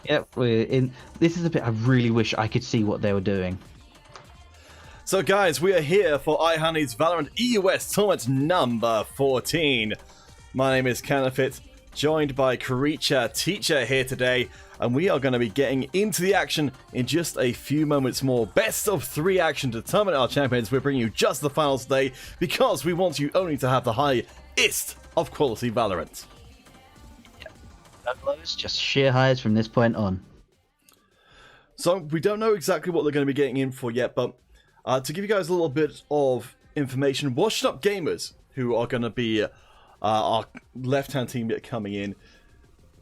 Yep, we're in. This is a bit I really wish I could see what they were doing. So guys, we are here for iHunnie's VALORANT EUS Tournament number 14. My name is Canafit, joined by Creature Teacher here today, and we are going to be getting into the action in just a few moments more. Best of 3 action to determine our champions. We're bringing you just the finals today because we want you only to have the highest of quality VALORANT. No lows, just sheer highs from this point on. So we don't know exactly what they're going to be getting in for yet, but to give you guys a little bit of information, Washed Up Gamers, who are going to be our left-hand team coming in,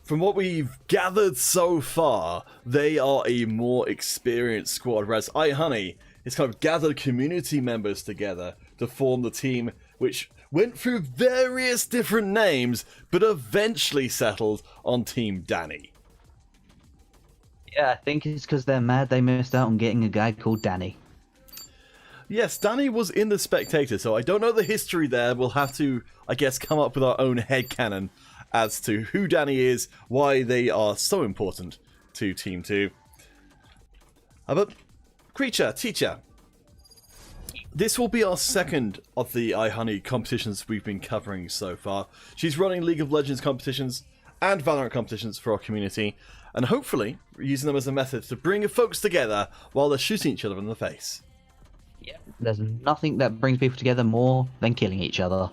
from what we've gathered so far, they are a more experienced squad, whereas iHunnie has kind of gathered community members together to form the team, which went through various different names, but eventually settled on Team Danny. Yeah, I think it's because they're mad they missed out on getting a guy called Danny. Yes, Danny was in the Spectator, so I don't know the history there. We'll have to, I guess, come up with our own headcanon as to who Danny is, why they are so important to Team 2. But, Creature, Teacher, this will be our second of the iHunnie competitions we've been covering so far. She's running League of Legends competitions and Valorant competitions for our community, and hopefully using them as a method to bring folks together while they're shooting each other in the face. Yeah, there's nothing that brings people together more than killing each other.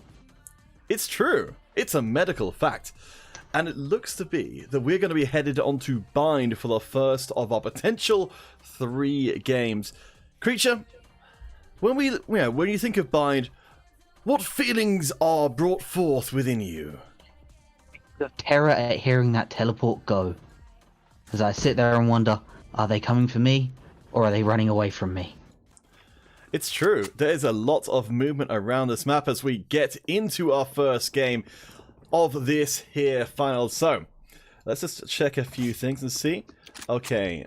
It's true. It's a medical fact. And it looks to be that we're going to be headed on to Bind for the first of our potential 3 games. Creature, when you think of Bind, what feelings are brought forth within you? The terror at hearing that teleport go. As I sit there and wonder, are they coming for me, or are they running away from me? It's true. There's a lot of movement around this map as we get into our first game of this here final. So, let's just check a few things and see. Okay.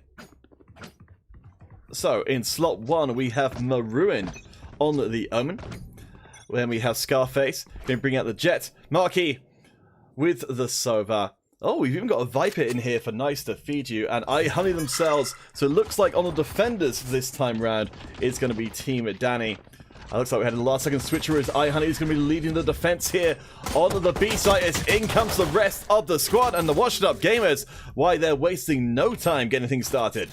So, in slot 1, we have Maroon on the Omen. Then we have Scarface. Going to bring out the Jet. Marquis with the Sova. Oh, we've even got a Viper in here for Nice to feed you, and iHunnie themselves. So it looks like on the defenders this time round, it's going to be Team Danny. It looks like we had a last second switcher as iHunnie is going to be leading the defense here on the B side as in comes the rest of the squad and the Washed Up Gamers. Why, they're wasting no time getting things started.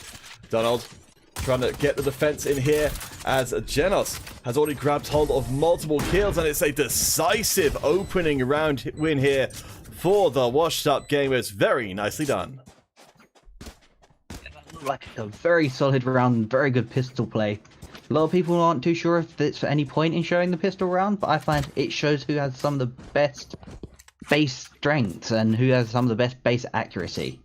Donald trying to get the defense in here as Genos has already grabbed hold of multiple kills, and it's a decisive opening round win here for the Washed Up Gamers. Very nicely done. Like a very solid round, very good pistol play. A lot of people aren't too sure if it's any point in showing the pistol round, but I find it shows who has some of the best base strengths and who has some of the best base accuracy.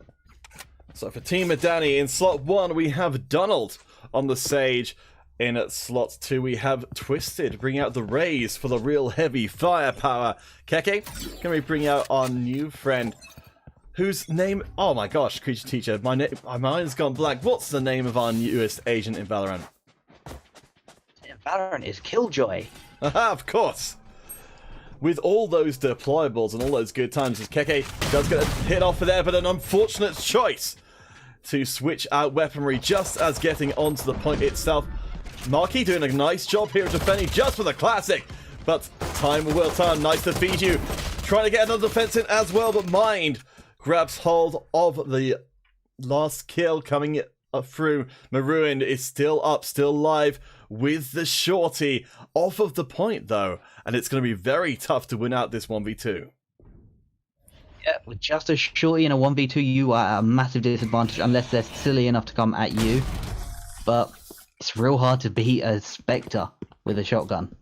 So for Team Danny, in slot 1 we have Donald on the Sage. In slot 2 we have Twisted, bring out the Rays for the real heavy firepower. Keke, can we bring out our new friend, whose name, oh my gosh, Creature Teacher, my mind's gone blank. What's the name of our newest agent in Valorant? Valorant is Killjoy. Aha, of course. With all those deployables and all those good times, as Keke does get a hit off of there, but an unfortunate choice to switch out weaponry just as getting onto the point itself. Marquis doing a nice job here of defending just for the classic, but time will turn. Nice to feed you. Trying to get another defense in as well, but Mind grabs hold of the last kill coming through. Maroon is still up, still live with the shorty off of the point though, and it's going to be very tough to win out this 1v2. Yeah, with just a shorty and a 1v2, you are at a massive disadvantage unless they're silly enough to come at you. But it's real hard to beat a Spectre with a shotgun.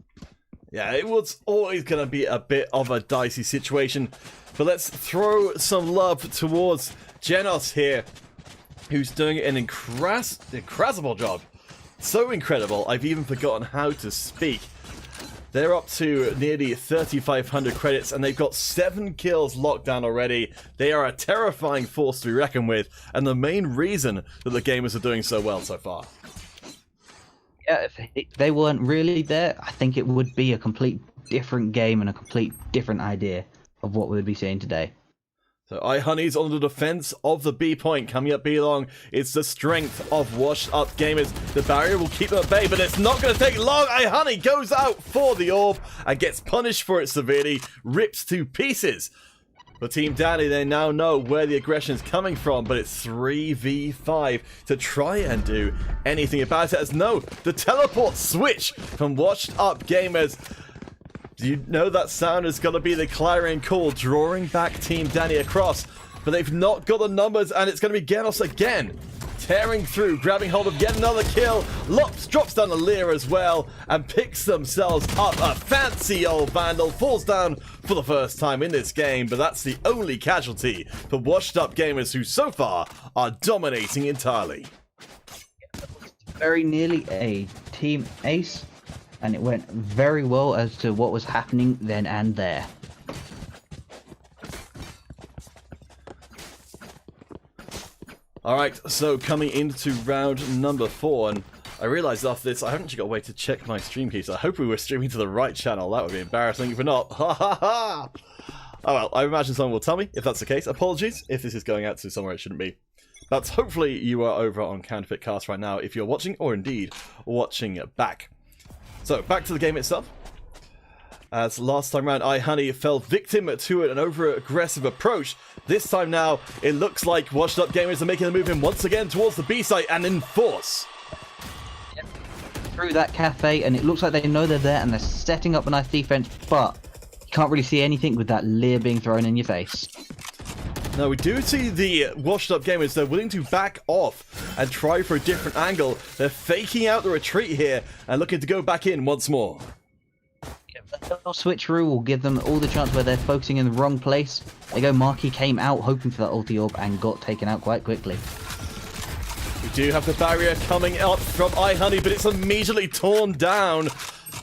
Yeah, it was always going to be a bit of a dicey situation. But let's throw some love towards Genos here, who's doing an incredible job. So incredible, I've even forgotten how to speak. They're up to nearly 3,500 credits, and they've got 7 kills locked down already. They are a terrifying force to be reckoned with, and the main reason that the gamers are doing so well so far. Yeah, if they weren't really there, I think it would be a complete different game and a complete different idea of what we would be seeing today. So iHunnie's on the defense of the B point. Coming up B long, it's the strength of washed up gamers. The barrier will keep them at bay, but it's not going to take long. iHunnie goes out for the orb and gets punished for it severely, ripped to pieces. For Team Danny, they now know where the aggression is coming from, but it's 3v5 to try and do anything about it. As no, the teleport switch from washed up gamers. You know that sound is going to be the clarion call, drawing back Team Danny across. But they've not got the numbers, and it's going to be Genos again. Tearing through, grabbing hold of yet another kill. Lops drops down a Lear as well, and picks themselves up. A fancy old Vandal falls down for the first time in this game, but that's the only casualty for washed up gamers who so far are dominating entirely. Very nearly a team ace. And it went very well as to what was happening then and there. Alright, so coming into round number 4, and I realised after this I haven't actually got a way to check my stream keys. I hope we were streaming to the right channel. That would be embarrassing if we're not. Ha ha ha! Oh well, I imagine someone will tell me if that's the case. Apologies if this is going out to somewhere it shouldn't be. But hopefully you are over on Counterfeit Cast right now if you're watching, or indeed watching back. So, back to the game itself. As last time round, iHunnie fell victim to an over-aggressive approach. This time now, it looks like washed up gamers are making the move in once again towards the B site and in force. Yep. Through that cafe, and it looks like they know they're there and they're setting up a nice defense, but you can't really see anything with that Lear being thrown in your face. Now, we do see the washed up gamers, they're willing to back off and try for a different angle. They're faking out the retreat here and looking to go back in once more. Yeah, the switcheroo will give them all the chance where they're focusing in the wrong place. They go, Marky came out hoping for that ulti orb and got taken out quite quickly. We do have the barrier coming up from iHunnie, but it's immediately torn down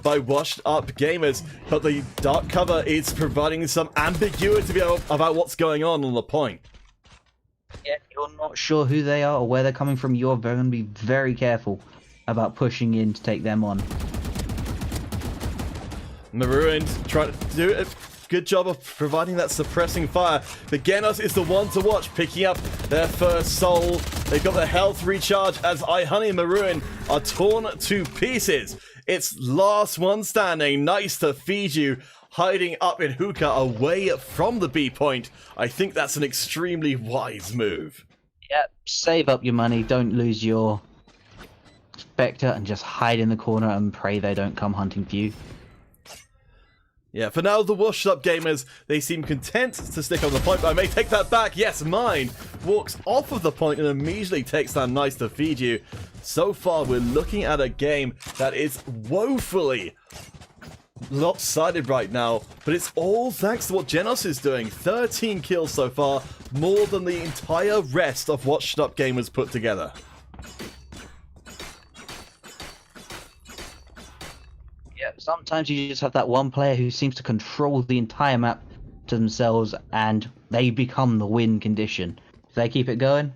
by washed up gamers, but the dark cover is providing some ambiguity about what's going on the point. Yeah, you're not sure who they are or where they're coming from. You're going to be very careful about pushing in to take them on. Marooned trying to do a good job of providing that suppressing fire. The Genos is the one to watch, picking up their first soul. They've got the health recharge as iHunnie and Maroon are torn to pieces. It's last one standing. Nice to feed you. Hiding up in hookah away from the B point. I think that's an extremely wise move. Yep, save up your money. Don't lose your Spectre and just hide in the corner and pray they don't come hunting for you. Yeah, for now, the washed up gamers, they seem content to stick on the point, but I may take that back. Yes, mine walks off of the point and immediately takes that nice to feed you. So far, we're looking at a game that is woefully lopsided right now, but it's all thanks to what Genos is doing. 13 kills so far, more than the entire rest of washed up gamers put together. Sometimes you just have that one player who seems to control the entire map to themselves and they become the win condition. If they keep it going,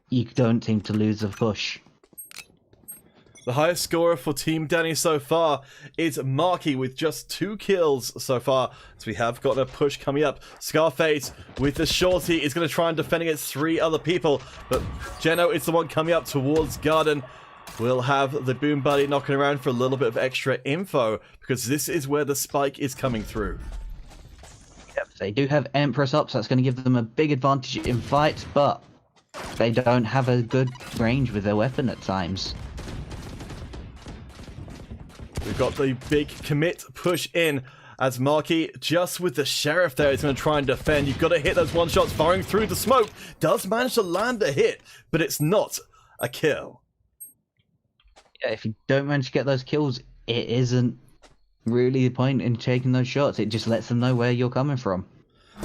you don't seem to lose the push. The highest scorer for Team Danny so far is Marky with just 2 kills so far. So we have got a push coming up. Scarface with the shorty is going to try and defend against 3 other people. But Geno is the one coming up towards Garden. We'll have the Boom Buddy knocking around for a little bit of extra info because this is where the spike is coming through. Yep, they do have Empress up, so that's going to give them a big advantage in fights, but they don't have a good range with their weapon at times. We've got the big commit push in as Marky, just with the Sheriff there, is going to try and defend. You've got to hit those one-shots firing through the smoke. Does manage to land a hit, but it's not a kill. Yeah, if you don't manage to get those kills, it isn't really the point in taking those shots. It just lets them know where you're coming from.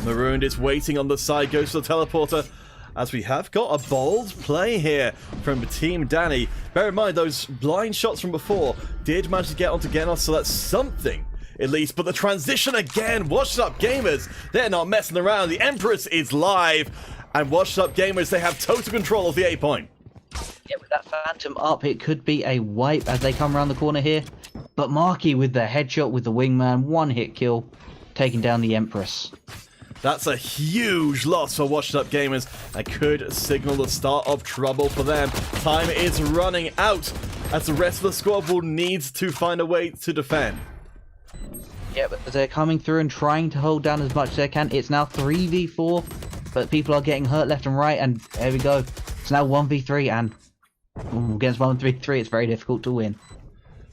Marooned is waiting on the side, goes to the teleporter, as we have got a bold play here from Team Danny. Bear in mind, those blind shots from before did manage to get onto Genos, so that's something, at least. But the transition again, washed up gamers, they're not messing around. The Empress is live, and washed up gamers, they have total control of the A point. Yeah, with that Phantom up, it could be a wipe as they come around the corner here. But Marky with the headshot with the wingman, 1-hit kill, taking down the Empress. That's a huge loss for Washed Up Gamers and could signal the start of trouble for them. Time is running out as the rest of the squad will need to find a way to defend. Yeah, but they're coming through and trying to hold down as much as they can. It's now 3v4, but people are getting hurt left and right, and there we go. It's now 1v3, and against 1v3, it's very difficult to win.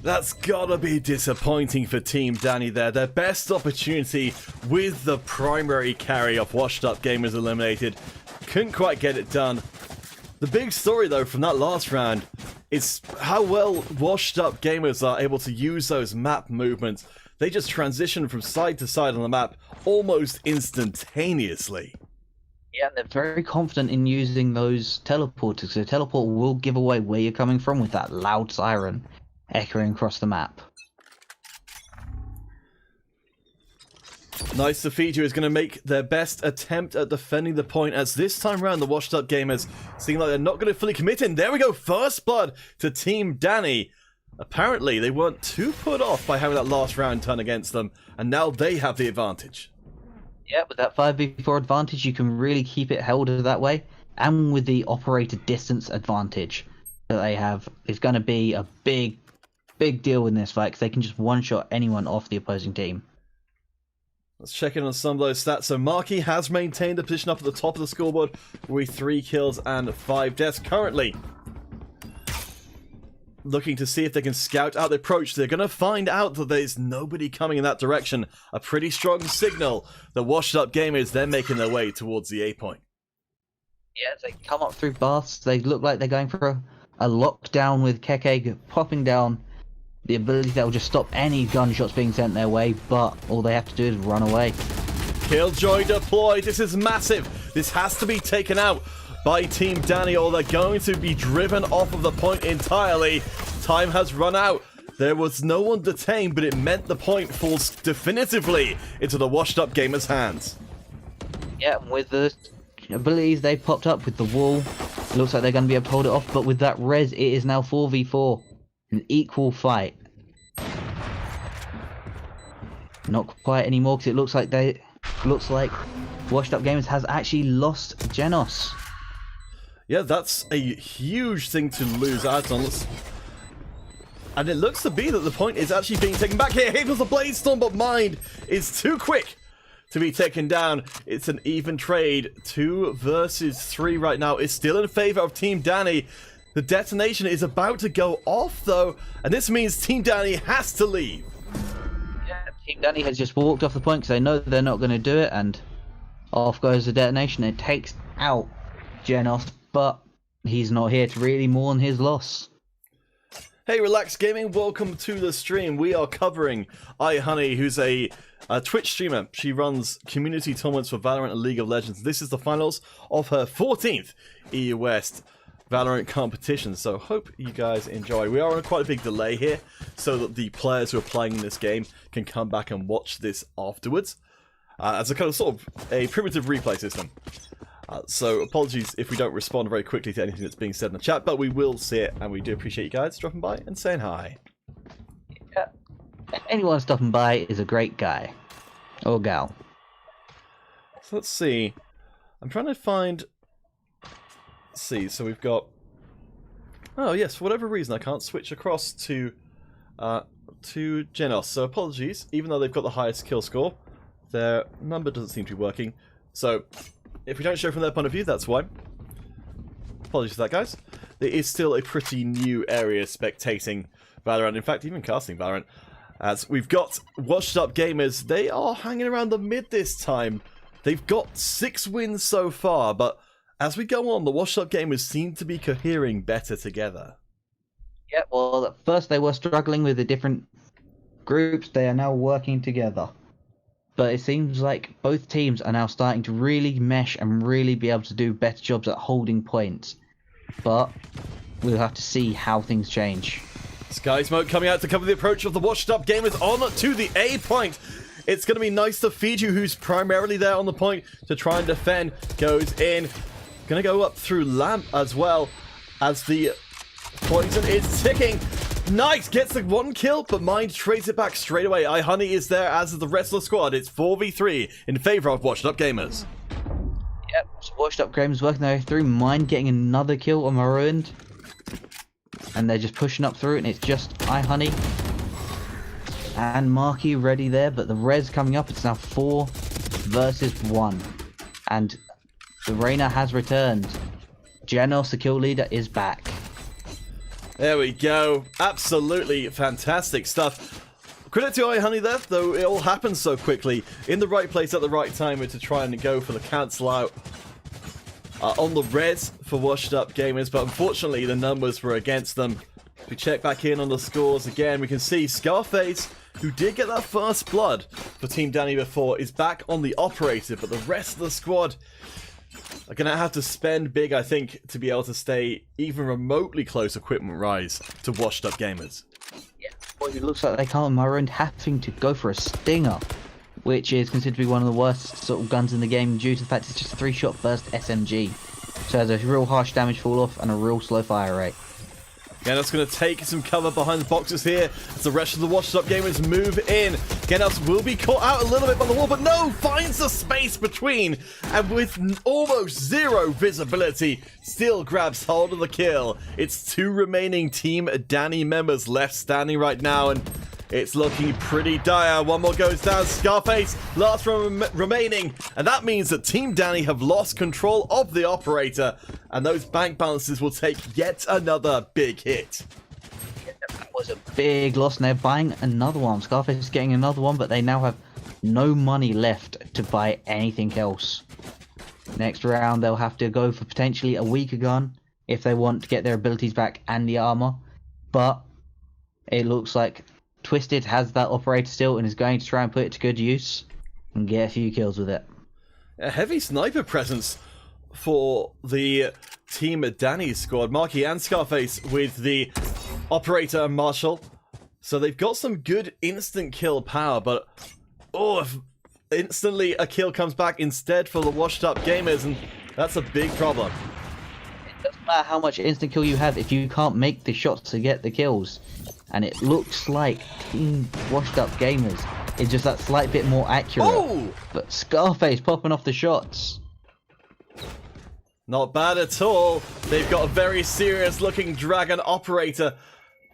That's gotta be disappointing for Team Danny there. Their best opportunity with the primary carry of Washed Up Gamers eliminated. Couldn't quite get it done. The big story though from that last round is how well Washed Up Gamers are able to use those map movements. They just transition from side to side on the map almost instantaneously. Yeah, they're very confident in using those teleporters. So the teleport will give away where you're coming from with that loud siren echoing across the map. Nice to Fiji is going to make their best attempt at defending the point, as this time around the Washed Up Gamers seem like they're not going to fully commit in. There we go, first blood to Team Danny. Apparently they weren't too put off by having that last round turn against them, and now they have the advantage. Yeah, with that 5v4 advantage, you can really keep it held that way, and with the operator distance advantage that they have, it's going to be a big deal in this fight, because they can just one-shot anyone off the opposing team. Let's check in on some of those stats. So Marky has maintained the position up at the top of the scoreboard with 3 kills and 5 deaths currently. Looking to see if they can scout out the approach. They're going to find out that there's nobody coming in that direction. A pretty strong signal. The Washed Up Gamers, they're making their way towards the A point. Yeah, they come up through baths. They look like they're going for a lockdown with Keke popping down. The ability that will just stop any gunshots being sent their way, but all they have to do is run away. Killjoy deployed. This is massive. This has to be taken out by Team Danny, or they're going to be driven off of the point entirely. Time has run out. There was no one detained, but it meant the point falls definitively into the Washed Up Gamers' hands. Yeah, with the abilities they popped up with the wall, it looks like they're going to be able to hold it off, but with that res, it is now 4v4. An equal fight. Not quite anymore, because it looks like Washed Up Gamers has actually lost Genos. Yeah, that's a huge thing to lose out on. And it looks to be that the point is actually being taken back here. Here goes the Blade Storm, but Mind is too quick to be taken down. It's an even trade. 2 versus 3 right now is still in favor of Team Danny. The detonation is about to go off, though, and this means Team Danny has to leave. Yeah, Team Danny has just walked off the point because they know they're not going to do it, and off goes the detonation. It takes out Genos, but he's not here to really mourn his loss. Hey, Relax Gaming, welcome to the stream. We are covering iHunnie, who's a Twitch streamer. She runs community tournaments for Valorant and League of Legends. This is the finals of her 14th EU West Valorant competition, so hope you guys enjoy. We are on quite a big delay here, so that the players who are playing in this game can come back and watch this afterwards, as a kind of sort of a primitive replay system. So apologies if we don't respond very quickly to anything that's being said in the chat, but we will see it, and we do appreciate you guys dropping by and saying hi. Yeah. Anyone stopping by is a great guy. Or gal. So let's see. I'm trying to find... Let's see, so we've got... Oh yes, for whatever reason I can't switch across to Genos, so apologies. Even though they've got the highest kill score, their number doesn't seem to be working. So, if we don't show from their point of view, that's why. Apologies for that, guys. It is still a pretty new area spectating Valorant, in fact, even casting Valorant. As we've got Washed Up Gamers, they are hanging around the mid this time. They've got 6 wins so far, but as we go on, the Washed Up Gamers seem to be cohering better together. Yeah, well, at first they were struggling with the different groups. They are now working together. But it seems like both teams are now starting to really mesh and really be able to do better jobs at holding points. But we'll have to see how things change. Sky Smoke coming out to cover the approach of the Washed Up Gamers on to the A point. It's going to be nice to Fiji, who's primarily there on the point to try and defend, goes in. Going to go up through Lamp as well, as the poison is ticking. Nice! Gets the 1 kill, but Mind trades it back straight away. iHunnie is there, as is the rest of the squad. It's 4v3 in favor of Washed Up Gamers. Yep, so Washed Up Gamers working their way through. Mind getting another kill on Maruined. And they're just pushing up through it, and it's just iHunnie and Marky ready there, but the res coming up. It's now 4 versus 1. And the Reyna has returned. Janos, the kill leader, is back. There we go. Absolutely fantastic stuff. Credit to iHunnie there, though it all happened so quickly. In the right place at the right time to try and go for the cancel out on the res for Washed Up Gamers, but unfortunately the numbers were against them. If we check back in on the scores again, we can see Scarface, who did get that first blood for Team Danny before, is back on the operator, but the rest of the squad are going to have to spend big, I think, to be able to stay even remotely close equipment rise to Washed Up Gamers. Yeah, well, it looks like they can't. Maroon having to go for a Stinger, which is considered to be one of the worst sort of guns in the game due to the fact it's just a 3-shot burst SMG. So it has a real harsh damage fall off and a real slow fire rate. Genos going to take some cover behind the boxes here as the rest of the Washed Up Gamers move in. Genos will be caught out a little bit by the wall, but no, finds the space between, and with almost 0 visibility, still grabs hold of the kill. It's 2 remaining Team Danny members left standing right now, and it's looking pretty dire. 1 more goes down. Scarface, last remaining. And that means that Team Danny have lost control of the operator. And those bank balances will take yet another big hit. That was a big loss, and they're buying another one. Scarface is getting another one, but they now have no money left to buy anything else. Next round, they'll have to go for potentially a weaker gun if they want to get their abilities back and the armor. But it looks like Twisted has that operator still and is going to try and put it to good use and get a few kills with it. A heavy sniper presence for the Team Danny squad. Marky and Scarface with the operator and Marshall. So they've got some good instant kill power, but if instantly a kill comes back instead for the Washed Up Gamers, and that's a big problem. It doesn't matter how much instant kill you have if you can't make the shots to get the kills. And it looks like Team Washed Up Gamers is just that slight bit more accurate. Oh! But Scarface popping off the shots. Not bad at all. They've got a very serious looking dragon operator.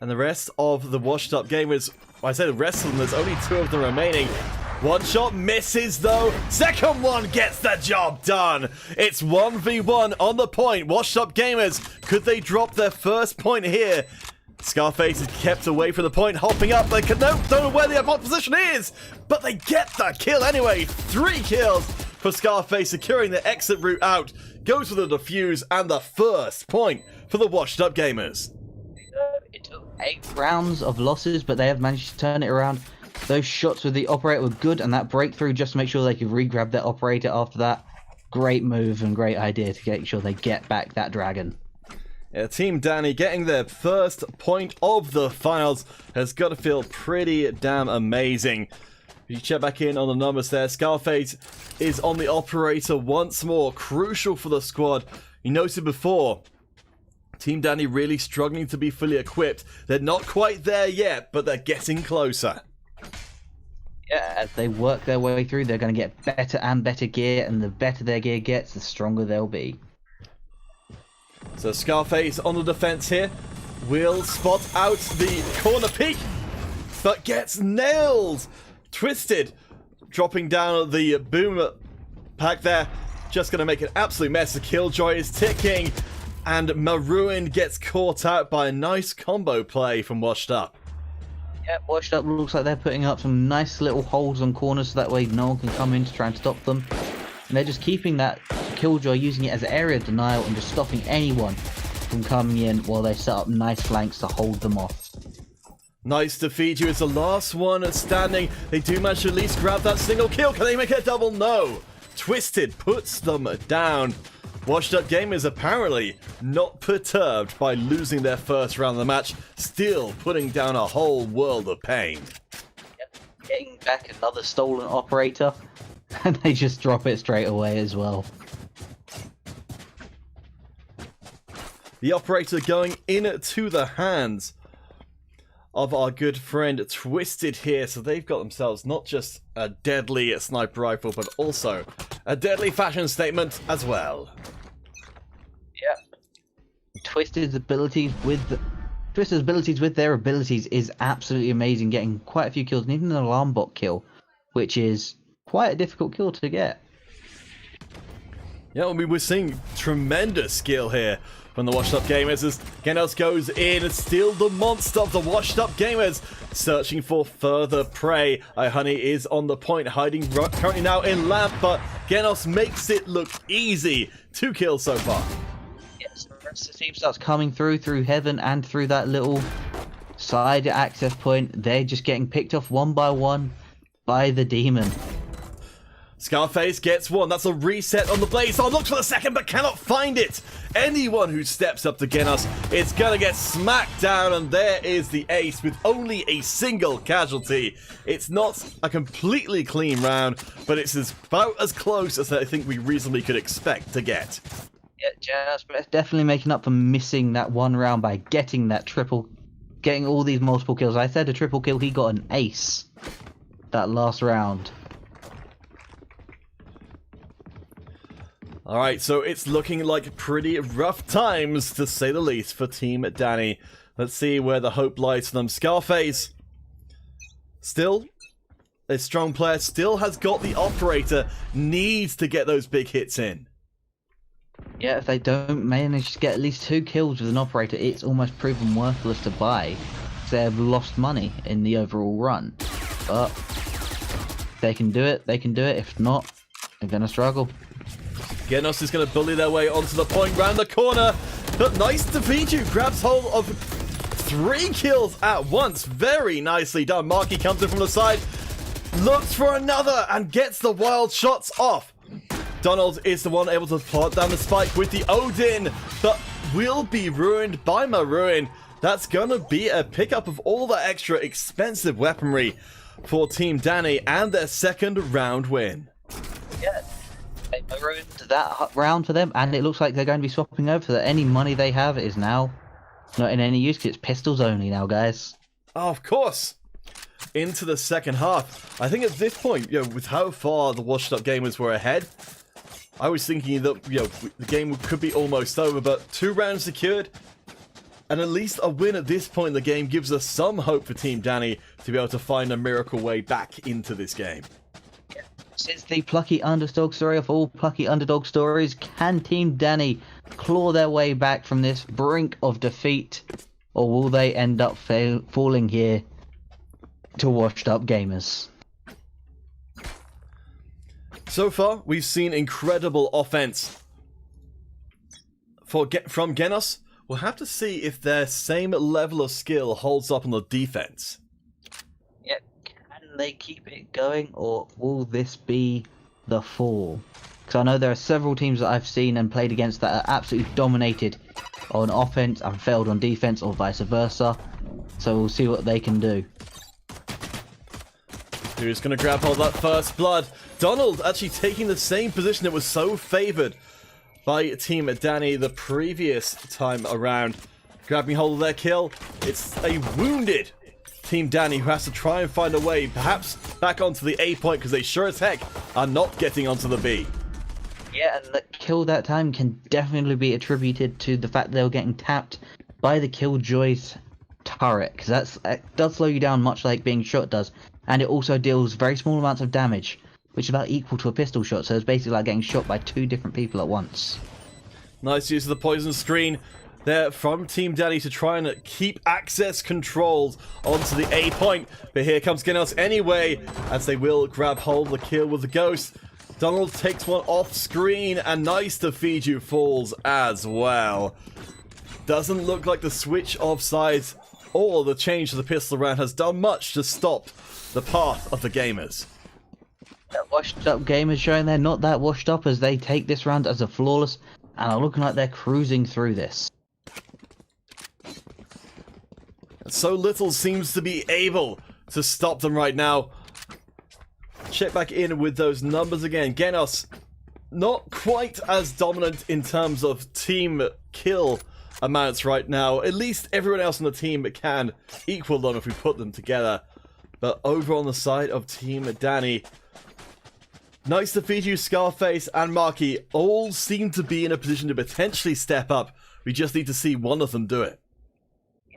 And the rest of the Washed Up Gamers, I say the rest of them, there's only 2 of them remaining. 1 shot misses though. Second one gets the job done. It's 1v1 on the point. Washed Up Gamers, could they drop their first point here? Scarface is kept away from the point, hopping up. They don't know where the opposition is, but they get the kill anyway. 3 kills for Scarface, securing the exit route out. Goes for the defuse and the first point for the Washed Up Gamers. It took 8 rounds of losses, but they have managed to turn it around. Those shots with the operator were good, and that breakthrough just to make sure they could re-grab that operator after that. Great move and great idea to make sure they get back that dragon. Yeah, Team Danny getting their first point of the finals has got to feel pretty damn amazing. If you check back in on the numbers there, Scarface is on the operator once more. Crucial for the squad. You noted before, Team Danny really struggling to be fully equipped. They're not quite there yet, but they're getting closer. Yeah, as they work their way through, they're going to get better and better gear, and the better their gear gets, the stronger they'll be. So Scarface on the defense here will spot out the corner peek, but gets nailed. Twisted dropping down the boom pack there, just going to make an absolute mess. The killjoy is ticking, and Maruin gets caught out by a nice combo play from Washed Up. Yeah, Washed Up looks like they're putting up some nice little holes on corners so that way no one can come in to try and stop them. And they're just keeping that Killjoy, using it as area denial and just stopping anyone from coming in while they set up nice flanks to hold them off. Nice to feed you. It's the last one standing. They do manage to at least grab that single kill. Can they make it a double? No. Twisted puts them down. Washed Up Gamers apparently not perturbed by losing their first round of the match, still putting down a whole world of pain. Yep. Getting back another stolen operator, and they just drop it straight away as well. The operator going into the hands of our good friend Twisted here. So they've got themselves not just a deadly sniper rifle, but also a deadly fashion statement as well. Yeah. Twisted's abilities with their abilities is absolutely amazing, getting quite a few kills, and even an alarm bot kill, which is quite a difficult kill to get. Yeah, I mean, we're seeing tremendous skill here from the Washed Up Gamers as Genos goes in and still the monster of the Washed Up Gamers, searching for further prey. iHunnie is on the point, hiding currently now in lamp, but Genos makes it look easy. 2 kills so far. Yes, the rest of the team starts coming through heaven and through that little side access point. They're just getting picked off one by one by the demon. Scarface gets one. That's a reset on the blaze. Oh, looks for the second, but cannot find it. Anyone who steps up to Genos is going to get smacked down, and there is the ace with only a single casualty. It's not a completely clean round, but it's about as close as I think we reasonably could expect to get. Yeah, Genos definitely making up for missing that one round by getting that getting all these multiple kills. I said a triple kill, he got an ace that last round. Alright, so it's looking like pretty rough times, to say the least, for Team Danny. Let's see where the hope lies for them. Scarface, still a strong player, still has got the operator, needs to get those big hits in. Yeah, if they don't manage to get at least 2 kills with an operator, it's almost proven worthless to buy. They've lost money in the overall run. But if they can do it, they can do it. If not, they're going to struggle. Genos is going to bully their way onto the point round the corner. But nice to feed you. Grabs hold of 3 kills at once. Very nicely done. Marky comes in from the side. Looks for another and gets the wild shots off. Donald is the one able to plant down the spike with the Odin. But will be ruined by Maruin. That's going to be a pickup of all the extra expensive weaponry for Team Danny and their second round win. Yeah. They ruined that round for them, and it looks like they're going to be swapping over, so that any money they have is now not in any use, because it's pistols only now, guys. Oh, of course. Into the second half. I think at this point, with how far the Washed Up Gamers were ahead, I was thinking that, the game could be almost over, but 2 rounds secured, and at least a win at this point in the game gives us some hope for Team Danny to be able to find a miracle way back into this game. Since the plucky underdog story of all plucky underdog stories, can Team Danny claw their way back from this brink of defeat, or will they end up falling here to Washed Up Gamers? So far, we've seen incredible offense from Genos. We'll have to see if their same level of skill holds up on the defense. Yep. Can they keep it going, or will this be the fall? Because I know there are several teams that I've seen and played against that are absolutely dominated on offense and failed on defense, or vice versa. So we'll see what they can do. Who's going to grab hold of that first blood? Donald actually taking the same position that was so favoured by Team Danny the previous time around. Grabbing hold of their kill. It's a wounded Team Danny who has to try and find a way, perhaps back onto the A point, because they sure as heck are not getting onto the B. Yeah, and the kill that time can definitely be attributed to the fact they were getting tapped by the Killjoy's turret, because that does slow you down much like being shot does, and it also deals very small amounts of damage, which is about equal to a pistol shot, so it's basically like getting shot by 2 different people at once. Nice use of the poison screen there from Team Danny to try and keep access controlled onto the A point, but here comes Genos anyway, as they will grab hold of the kill with the Ghost. Donald takes one off screen, and Nice to Feed You falls as well. Doesn't look like the switch of sides or the change to the pistol round has done much to stop the path of the gamers. That washed up gamers showing they're not that washed up, as they take this round as a flawless and are looking like they're cruising through this. So little seems to be able to stop them right now. Check back in with those numbers again. Genos, not quite as dominant in terms of team kill amounts right now. At least everyone else on the team can equal them if we put them together. But over on the side of Team Danny, nice to feed you, Scarface and Marky all seem to be in a position to potentially step up. We just need to see one of them do it.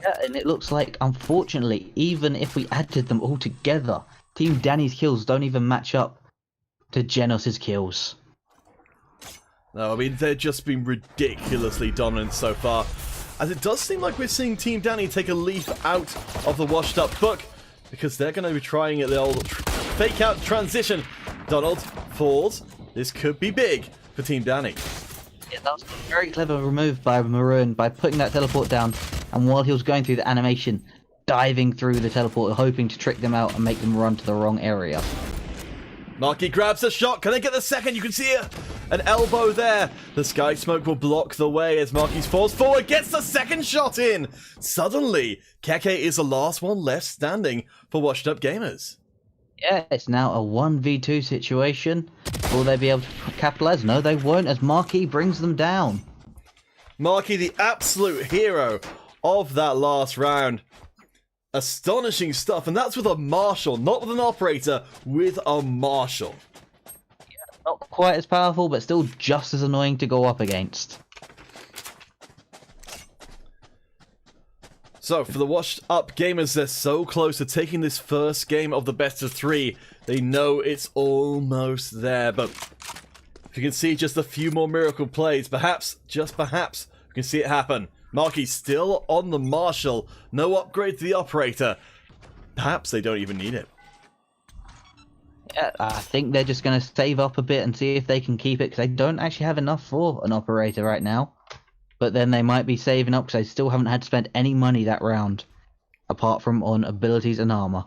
Yeah, and it looks like, unfortunately, even if we added them all together, Team Danny's kills don't even match up to Genos's kills. No, I mean, they've just been ridiculously dominant so far. As it does seem like we're seeing Team Danny take a leaf out of the washed up book, because they're going to be trying the old fake out transition. Donald falls. This could be big for Team Danny. Yeah, that was a very clever move by Maroon by putting that teleport down, and while he was going through the animation, diving through the teleport, hoping to trick them out and make them run to the wrong area. Marky grabs a shot. Can they get the second? You can see an elbow there. The sky smoke will block the way as Marky falls forward, gets the second shot in. Suddenly, Keke is the last one left standing for Washed Up Gamers. Yeah, it's now a 1v2 situation. Will they be able to capitalize? No, they won't, as Marky brings them down. Marky, the absolute hero of that last round. Astonishing stuff, and that's with a Marshal, not with an Operator, with a Marshal. Yeah, not quite as powerful, but still just as annoying to go up against. So, for the Washed Up Gamers, they're so close to taking this first game of the best of 3. They know it's almost there, but if you can see just a few more miracle plays, perhaps, just perhaps, you can see it happen. Marky still on the Marshal, no upgrade to the Operator. Perhaps they don't even need it. Yeah, I think they're just going to save up a bit and see if they can keep it, because they don't actually have enough for an Operator right now. But then they might be saving up because they still haven't had to spend any money that round, apart from on abilities and armor.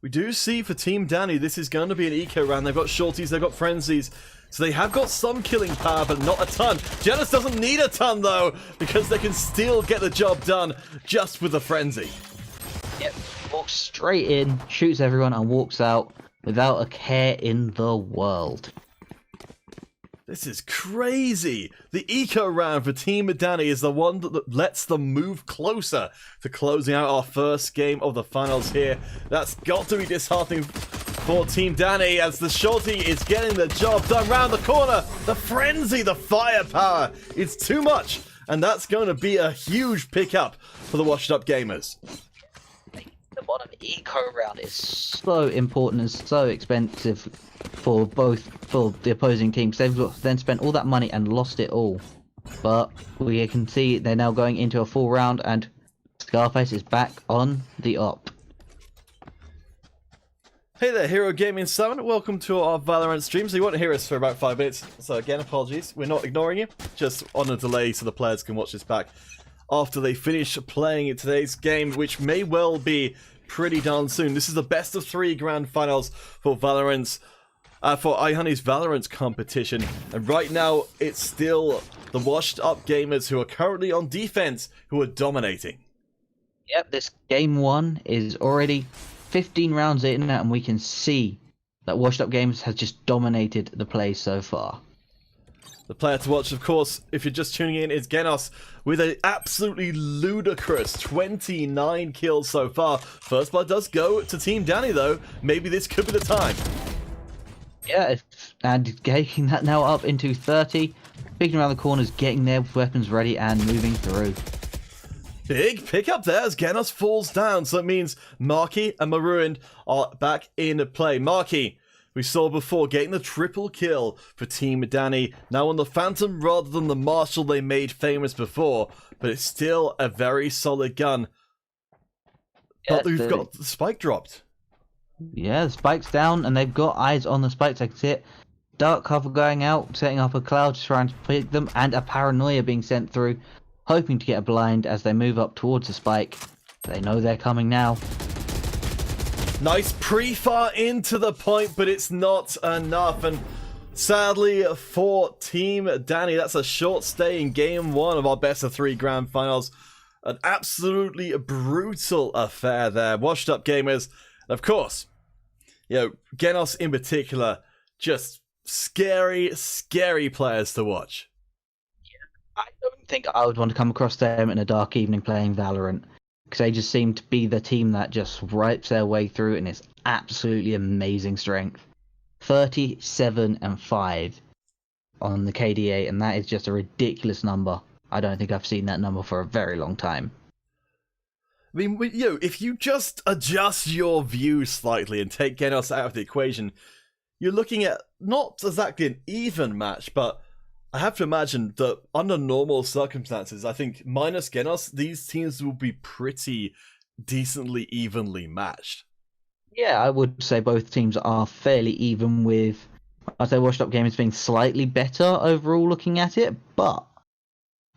We do see for Team Danny, this is going to be an eco round. They've got shorties, they've got frenzies, so they have got some killing power, but not a ton. Genos doesn't need a ton, though, because they can still get the job done just with the frenzy. Yep, walks straight in, shoots everyone, and walks out without a care in the world. This is crazy. The eco round for Team Danny is the one that lets them move closer to closing out our first game of the finals here. That's got to be disheartening for Team Danny as the shorty is getting the job done round the corner. The frenzy, the firepower, it's too much. And that's going to be a huge pickup for the Washed Up Gamers. The bottom eco round is so important and so expensive for the opposing teams. They've then spent all that money and lost it all. But we can see they're now going into a full round, and Scarface is back on the op. Hey there, Hero Gaming 7. Welcome to our Valorant stream. So you won't hear us for about 5 minutes. So again, apologies. We're not ignoring you. Just on a delay so the players can watch this back after they finish playing today's game, which may well be pretty darn soon. This is the best of 3 grand finals for Valorant's for iHunnie's Valorant competition, and right now it's still the Washed Up Gamers who are currently on defense who are dominating. Yep, this game 1 is already 15 rounds in, and we can see that Washed Up Gamers has just dominated the play so far. The player to watch, of course, if you're just tuning in, is Genos with an absolutely ludicrous 29 kills so far. First blood does go to Team Danny, though. Maybe this could be the time. Yeah, and getting that now up into 30. Picking around the corners, getting their weapons ready and moving through. Big pickup there as Genos falls down, so it means Marky and Maroon are back in play. Marky, we saw before, getting the triple kill for Team Danny. Now on the Phantom rather than the Marshal they made famous before, but it's still a very solid gun. But we've got the spike dropped. Yeah, the spike's down, and they've got eyes on the spikes. I can see it. Dark cover going out, setting up a cloud to try and pick them, and a paranoia being sent through, hoping to get a blind as they move up towards the spike. They know they're coming now. Nice pre-fire into the point, but it's not enough. And sadly for Team Danny, that's a short stay in game 1 of our best of 3 grand finals. An absolutely brutal affair there. Washed Up Gamers, of course, you know, Genos in particular, just scary, scary players to watch. I don't think I would want to come across them in a dark evening playing Valorant. Because they just seem to be the team that just rips their way through, and it's absolutely amazing strength. 37-5 on the KDA, and that is just a ridiculous number. I don't think I've seen that number for a very long time. I mean, if you just adjust your view slightly and take Genos out of the equation, you're looking at not exactly an even match, but I have to imagine that under normal circumstances, I think minus Genos, these teams will be pretty decently evenly matched. Yeah, I would say both teams are fairly even, with, I'd say, Washed Up Gamers being slightly better overall looking at it, but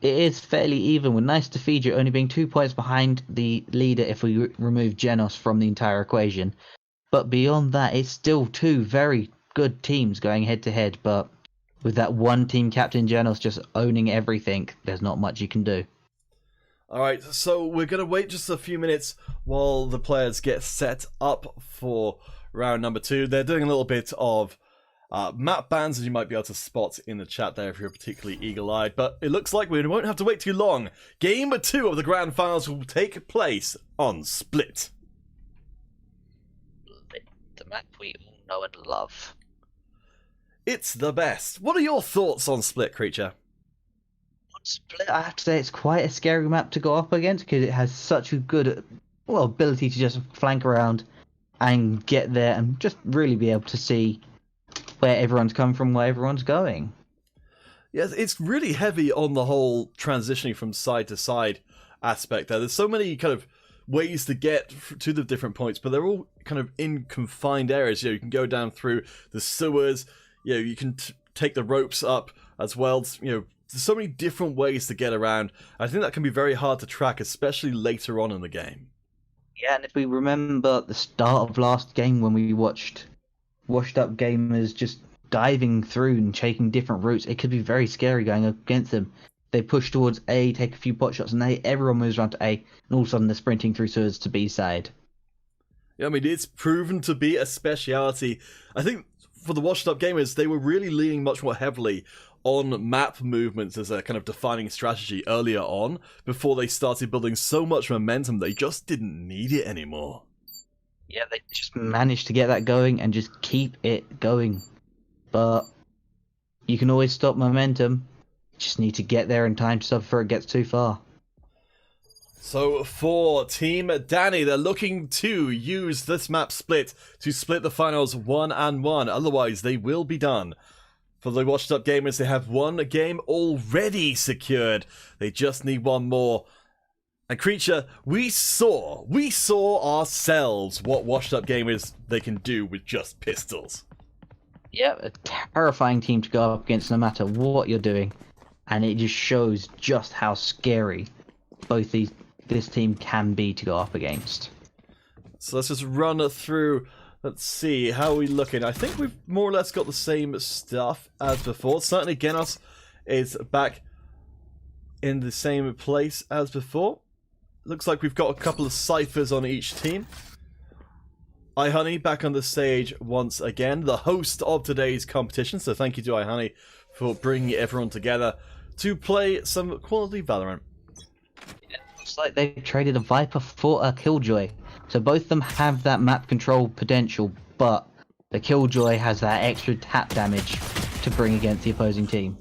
it is fairly even, with Nice to Feed You only being 2 points behind the leader if we remove Genos from the entire equation. But beyond that, it's still two very good teams going head to head, but with that one team captain Genos just owning everything, there's not much you can do. Alright, so we're going to wait just a few minutes while the players get set up for round number 2. They're doing a little bit of map bans, as you might be able to spot in the chat there if you're particularly eagle-eyed, but it looks like we won't have to wait too long. Game 2 of the Grand Finals will take place on Split. The map we all know and love. It's the best. What are your thoughts on Split, Creature? On Split, I have to say it's quite a scary map to go up against, because it has such a good ability to just flank around and get there and just really be able to see where everyone's coming from, where everyone's going. Yes, it's really heavy on the whole transitioning from side to side aspect there. There's so many kind of ways to get to the different points, but they're all kind of in confined areas. You can go down through the sewers, you can take the ropes up as well. There's so many different ways to get around. I think that can be very hard to track, especially later on in the game. Yeah, and if we remember the start of last game when we watched Washed Up Gamers just diving through and taking different routes, it could be very scary going up against them. They push towards A, take a few pot shots, and everyone moves around to A, and all of a sudden they're sprinting through sewers to B side. Yeah, I mean, it's proven to be a speciality. I think for the Washed Up Gamers, they were really leaning much more heavily on map movements as a kind of defining strategy earlier on, before they started building so much momentum they just didn't need it anymore. Yeah, they just managed to get that going and just keep it going. But you can always stop momentum. Just need to get there in time to stop before it gets too far. So for Team Danny, they're looking to use this map split to split the finals 1-1. Otherwise, they will be done. For the Washed Up Gamers, they have one game already secured. They just need one more. And Creature, we saw ourselves what Washed Up Gamers they can do with just pistols. Yeah, a terrifying team to go up against no matter what you're doing. And it just shows just how scary both this team can be to go up against. So let's just run through. Let's see, how are we looking? I think we've more or less got the same stuff as before. Certainly Genos is back in the same place as before. Looks like we've got a couple of ciphers on each team. iHunnie back on the stage once again, the host of today's competition. So thank you to iHunnie for bringing everyone together to play some quality Valorant. It looks like they've traded a Viper for a Killjoy. So both of them have that map control potential, but the Killjoy has that extra tap damage to bring against the opposing team.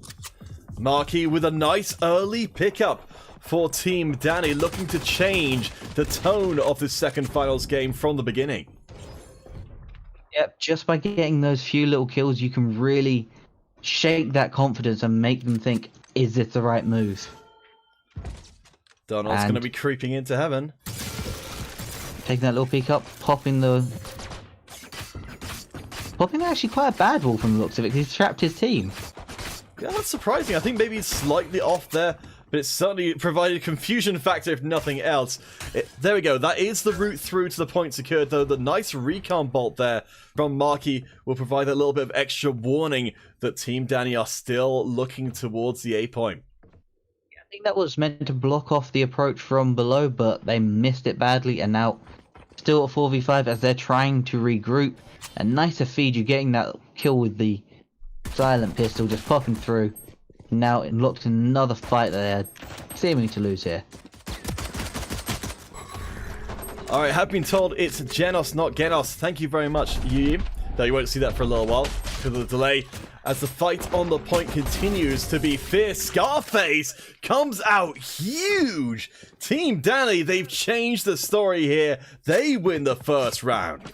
Marquis with a nice early pickup for Team Danny, looking to change the tone of this second finals game from the beginning. Yep, just by getting those few little kills, you can really shake that confidence and make them think, is this the right move? Donald's going to be creeping into heaven. Taking that little peek up, popping actually quite a bad wall from the looks of it, because he's trapped his team. Yeah, that's surprising. I think maybe he's slightly off there, but it certainly provided a confusion factor if nothing else. There we go. That is the route through to the point secured, though. The nice recon bolt there from Marquis will provide a little bit of extra warning that Team Danny are still looking towards the A point. I think that was meant to block off the approach from below, but they missed it badly, and now still at 4v5 as they're trying to regroup. And nice to feed you getting that kill with the silent pistol, just popping through. now locked in another fight that they're seeming to lose here. Alright, have been told it's Genos, not Genos. Thank you very much, Yi. Though you won't see that for a little while because of the delay. As the fight on the point continues to be fierce, Scarface comes out huge. Team Danny, they've changed the story here. They win the first round.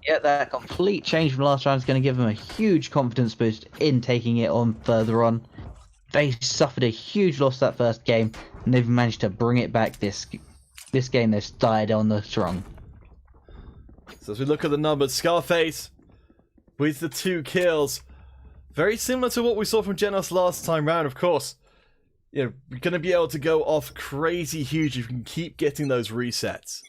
Yeah, that complete change from last round is going to give them a huge confidence boost in taking it on further on. They suffered a huge loss that first game, and they've managed to bring it back this game. They've started on the strong. So as we look at the numbers, Scarface with the 2 kills. Very similar to what we saw from Genos last time round, of course. You're going to be able to go off crazy huge if you can keep getting those resets.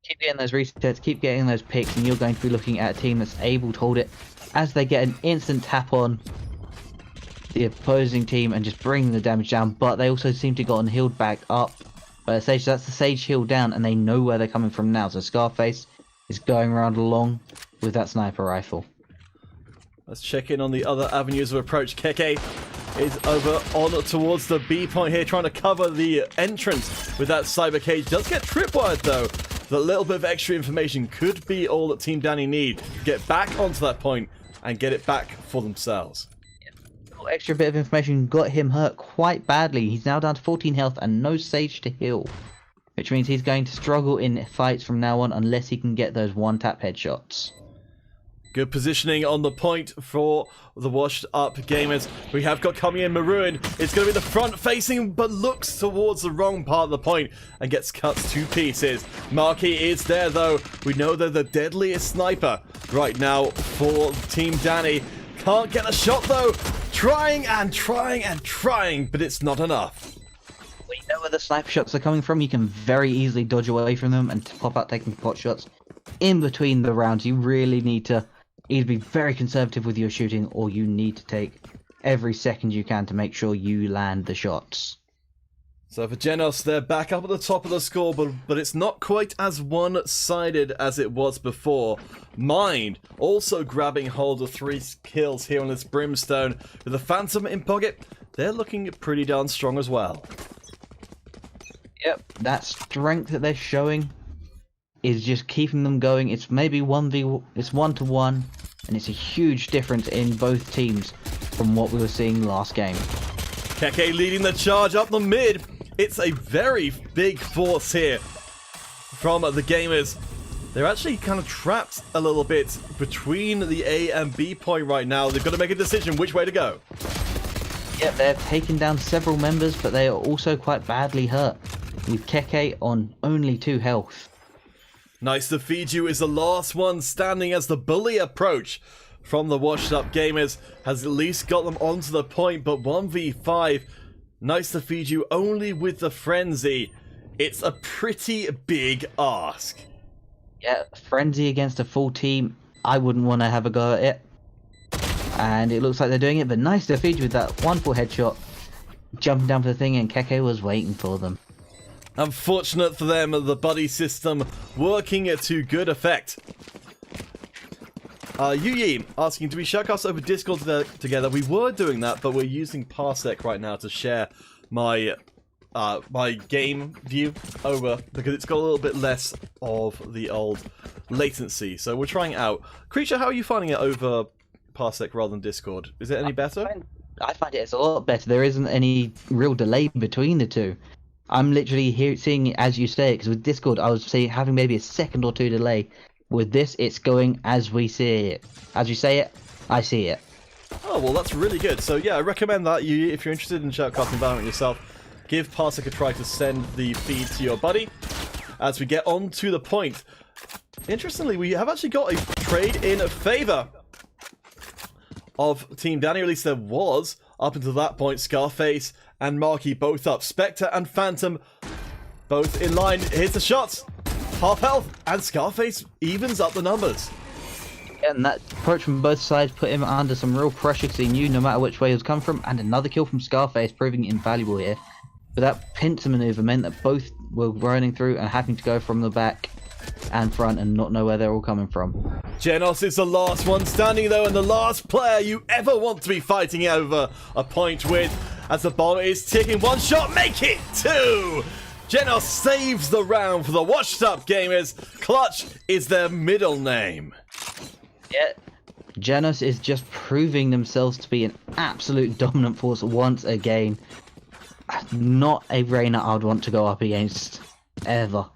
Keep getting those resets, keep getting those picks, and you're going to be looking at a team that's able to hold it as they get an instant tap on the opposing team and just bring the damage down. But they also seem to got healed back up by the Sage. That's the Sage healed down, and they know where they're coming from now. So Scarface is going around along with that sniper rifle. Let's check in on the other avenues of approach. Keke is over on towards the B point here, trying to cover the entrance with that cyber cage. Does get tripwired though. The little bit of extra information could be all that Team Danny need to get back onto that point and get it back for themselves. Extra bit of information got him hurt quite badly. He's now down to 14 health and no Sage to heal, which means he's going to struggle in fights from now on unless he can get those one-tap headshots. Good positioning on the point for the washed up gamers. We have got coming in Maroon. It's going to be the front facing, but looks towards the wrong part of the point and gets cut to pieces. Marquis is there though. We know they're the deadliest sniper right now for Team Danny. Can't get a shot though. Trying and trying and trying, but it's not enough. When you know where the sniper shots are coming from, you can very easily dodge away from them and pop out taking pot shots. In between the rounds, you really need to either be very conservative with your shooting, or you need to take every second you can to make sure you land the shots. So for Genos, they're back up at the top of the score, but it's not quite as one-sided as it was before. Mind also grabbing hold of 3 kills here on this Brimstone. With the Phantom in pocket, they're looking pretty darn strong as well. Yep, that strength that they're showing is just keeping them going. It's maybe 1-to-1, and it's a huge difference in both teams from what we were seeing last game. Keke leading the charge up the mid. It's a very big force here from the gamers. They're actually kind of trapped a little bit between the A and B point right now. They've got to make a decision which way to go. Yep, they've taken down several members, but they are also quite badly hurt, with Keke on only 2 health. Nice to Feed You is the last one standing as the bully approach from the washed up gamers has at least got them onto the point, but 1v5, Nice to Feed You only with the frenzy. It's a pretty big ask. Yeah, frenzy against a full team, I wouldn't want to have a go at it. And it looks like they're doing it, but Nice to Feed You with that wonderful headshot, jumping down for the thing, and Keke was waiting for them. Unfortunate for them, the buddy system working to good effect. Yuyi asking, do we shoutcast over Discord together? We were doing that, but we're using Parsec right now to share my my game view over, because it's got a little bit less of the old latency. So we're trying it out. Creature, how are you finding it over Parsec rather than Discord? Is it any better? I find it's a lot better. There isn't any real delay between the two. I'm literally seeing it as you say it, because with Discord I was having maybe a second or 2 delay. With this, it's going as we see it. As you say it, I see it. Oh, well, that's really good. So, yeah, I recommend that. If you're interested in shoutcasting VALORANT yourself, give Parsec a try to send the feed to your buddy. As we get on to the point. Interestingly, we have actually got a trade in favor of Team Danny, or at least there was. Up until that point, Scarface and Marquis both up. Spectre and Phantom both in line. Here's the shots. Half health, and Scarface evens up the numbers. And that approach from both sides put him under some real pressure, because he knew no matter which way he was coming from. And another kill from Scarface, proving invaluable here. But that pincer maneuver meant that both were running through and having to go from the back. and front and not know where they're all coming from. Genos is the last one standing though, and the last player you ever want to be fighting over a point with, as the bomb is ticking. One shot, make it two! Genos saves the round for the washed up gamers. Clutch is their middle name. Yeah, Genos is just proving themselves to be an absolute dominant force once again. Not a Reyna I'd want to go up against, ever.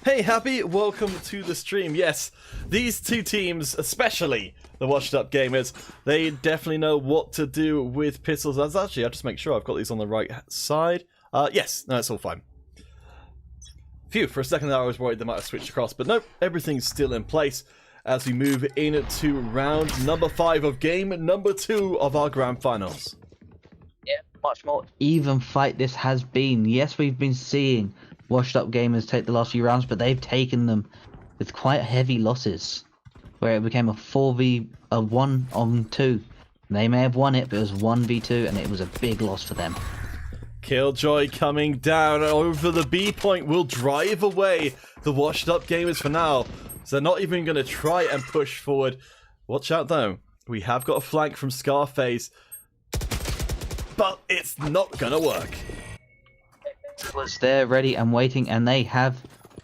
Hey Happy, welcome to the stream. Yes, these two teams, especially the washed up gamers, they definitely know what to do with pistols. That's actually, I'll just make sure I've got these on the right side. Yes, no, it's all fine. Phew, for a second there I was worried they might have switched across, but nope, everything's still in place as we move into round number 5 of game number 2 of our grand finals. Yeah, much more even fight this has been. Yes, we've been seeing washed up gamers take the last few rounds, but they've taken them with quite heavy losses, where it became a 1-on-2. They may have won it, but it was 1v2, and it was a big loss for them. Killjoy coming down over the B point will drive away the washed up gamers for now. So they're not even going to try and push forward. Watch out though. We have got a flank from Scarface, but it's not going to work. Was there ready and waiting, and they have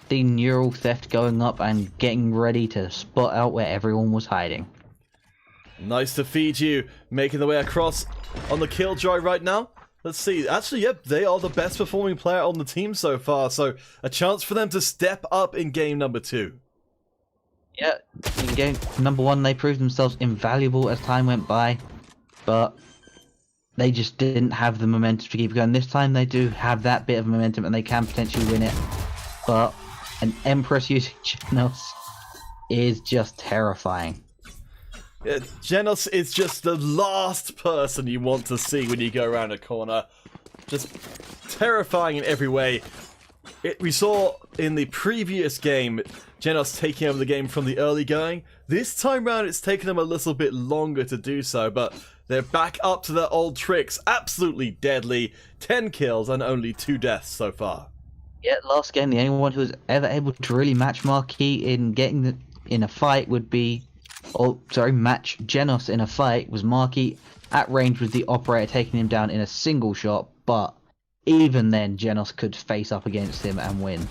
the neural theft going up and getting ready to spot out where everyone was hiding. Nice to feed you, making the way across on the Killjoy right now. Let's see. Actually, yep, they are the best performing player on the team so far, so a chance for them to step up in game number 2. Yeah, in game number 1 they proved themselves invaluable as time went by, but they just didn't have the momentum to keep going. This time they do have that bit of momentum and they can potentially win it, but an Empress using Genos is just terrifying. Yeah, Genos is just the last person you want to see when you go around a corner. Just terrifying in every way. We saw in the previous game Genos taking over the game from the early going. This time round it's taken them a little bit longer to do so, but they're back up to their old tricks. Absolutely deadly. 10 kills and only 2 deaths so far. Yeah, last game the only one who was ever able to really match Marquis in getting in a fight would be... match Genos in a fight was Marquis at range with the operator taking him down in a single shot, but even then Genos could face up against him and win.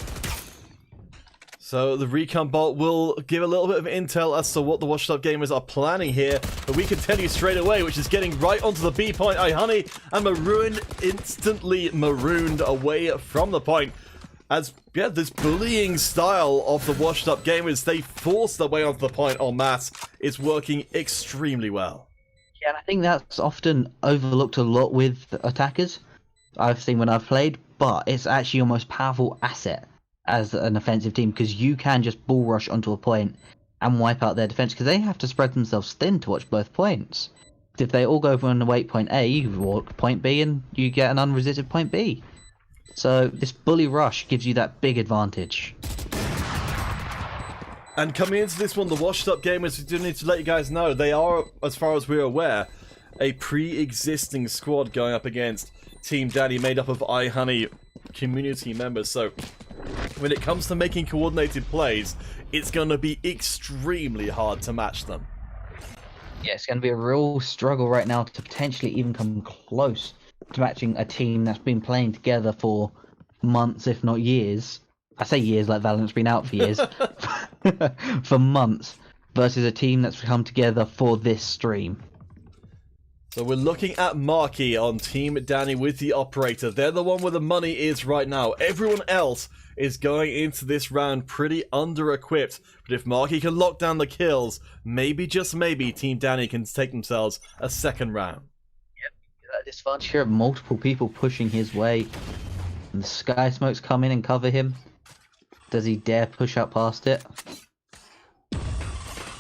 So the recon bot will give a little bit of intel as to what the washed up gamers are planning here, but we can tell you straight away, which is getting right onto the B point. iHunnie and Maroon instantly marooned away from the point. As, yeah, this bullying style of the washed up gamers, they force their way onto the point en masse, is working extremely well. Yeah, and I think that's often overlooked a lot with attackers, I've seen when I've played, but it's actually your most powerful asset as an offensive team, because you can just bull rush onto a point and wipe out their defense, because they have to spread themselves thin to watch both points. If they all go from the wait point A, you walk point B and you get an unresisted point B. So this bully rush gives you that big advantage. And coming into this one, the washed up gamers, we do need to let you guys know, they are, as far as we're aware, a pre-existing squad going up against Team Danny, made up of iHunnie community members. So when it comes to making coordinated plays, it's going to be extremely hard to match them. Yeah, it's going to be a real struggle right now to potentially even come close to matching a team that's been playing together for months, if not years. I say years like Valorant's been out for years. For months, versus a team that's come together for this stream. So we're looking at Marquis on Team Danny with the operator. They're the one where the money is right now. Everyone else is going into this round pretty under-equipped. But if Marquis can lock down the kills, maybe, just maybe, Team Danny can take themselves a second round. This advantage here of multiple people pushing his way, and the sky smokes come in and cover him. Does he dare push up past it?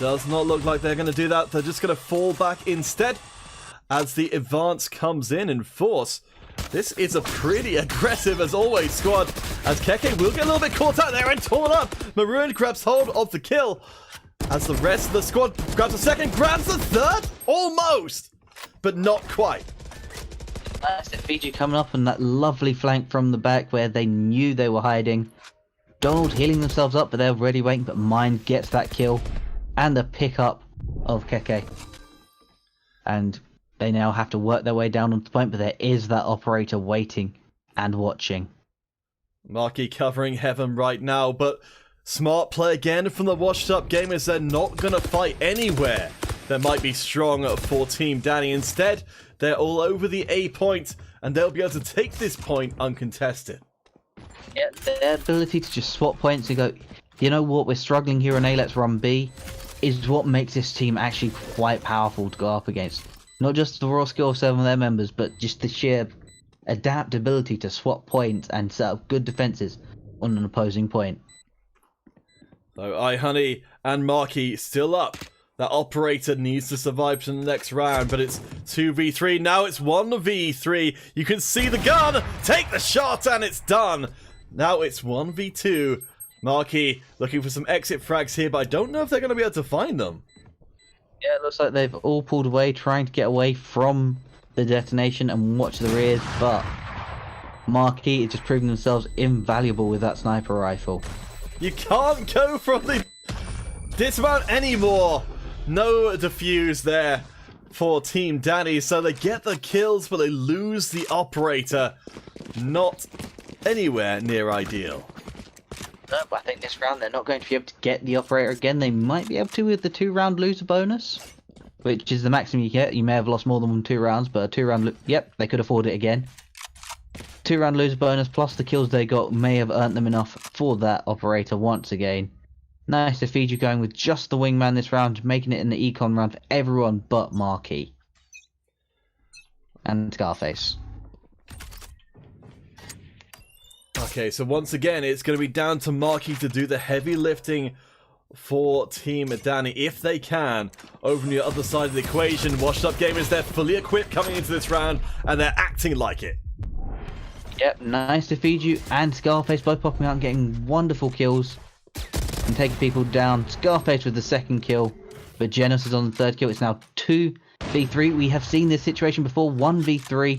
Does not look like they're going to do that. They're just going to fall back instead as the advance comes in force. This is a pretty aggressive, as always, squad, as Keke will get a little bit caught out there and torn up. Maroon grabs hold of the kill as the rest of the squad grabs a second, grabs the third, almost, but not quite. Nice, Fiji coming up on that lovely flank from the back where they knew they were hiding. Donald healing themselves up, but they're already waiting, but Mind gets that kill. And the pickup of Keke. And they now have to work their way down onto the point, but there is that operator waiting and watching. Marky covering Heaven right now, but smart play again from the washed up gamers. They're not going to fight anywhere that might be strong for Team Danny. Instead, they're all over the A point, and they'll be able to take this point uncontested. Yeah, their ability to just swap points and go, you know what, we're struggling here on A, let's run B, is what makes this team actually quite powerful to go up against. Not just the raw skill of some of their members, but just the sheer adaptability to swap points and set up good defenses on an opposing point. So iHunnie and Marky still up. That operator needs to survive to the next round, but it's 2v3. Now it's 1v3. You can see the gun, take the shot, and it's done. Now it's 1v2. Marky looking for some exit frags here, but I don't know if they're going to be able to find them. Yeah, it looks like they've all pulled away, trying to get away from the detonation and watch the rears, but Marquis is just proving themselves invaluable with that sniper rifle. You can't go from the dismount anymore. No defuse there for Team Danny, so they get the kills, but they lose the operator. Not anywhere near ideal. No, but I think this round they're not going to be able to get the operator again. They might be able to with the 2-round loser bonus, which is the maximum you get. You may have lost more than 2 rounds, but a 2-round... Yep, they could afford it again. 2-round loser bonus plus the kills they got may have earned them enough for that operator once again. Nice to feed you going with just the wingman this round, making it in the econ round for everyone but Marquis. And Scarface. Okay, so once again, it's going to be down to Marky to do the heavy lifting for Team Danny, if they can. Over on the other side of the equation, washed up gamers, they're fully equipped coming into this round, and they're acting like it. Yep, nice to feed you and Scarface both popping out and getting wonderful kills and taking people down. Scarface with the second kill, but Genos is on the third kill. It's now 2v3. We have seen this situation before, 1v3.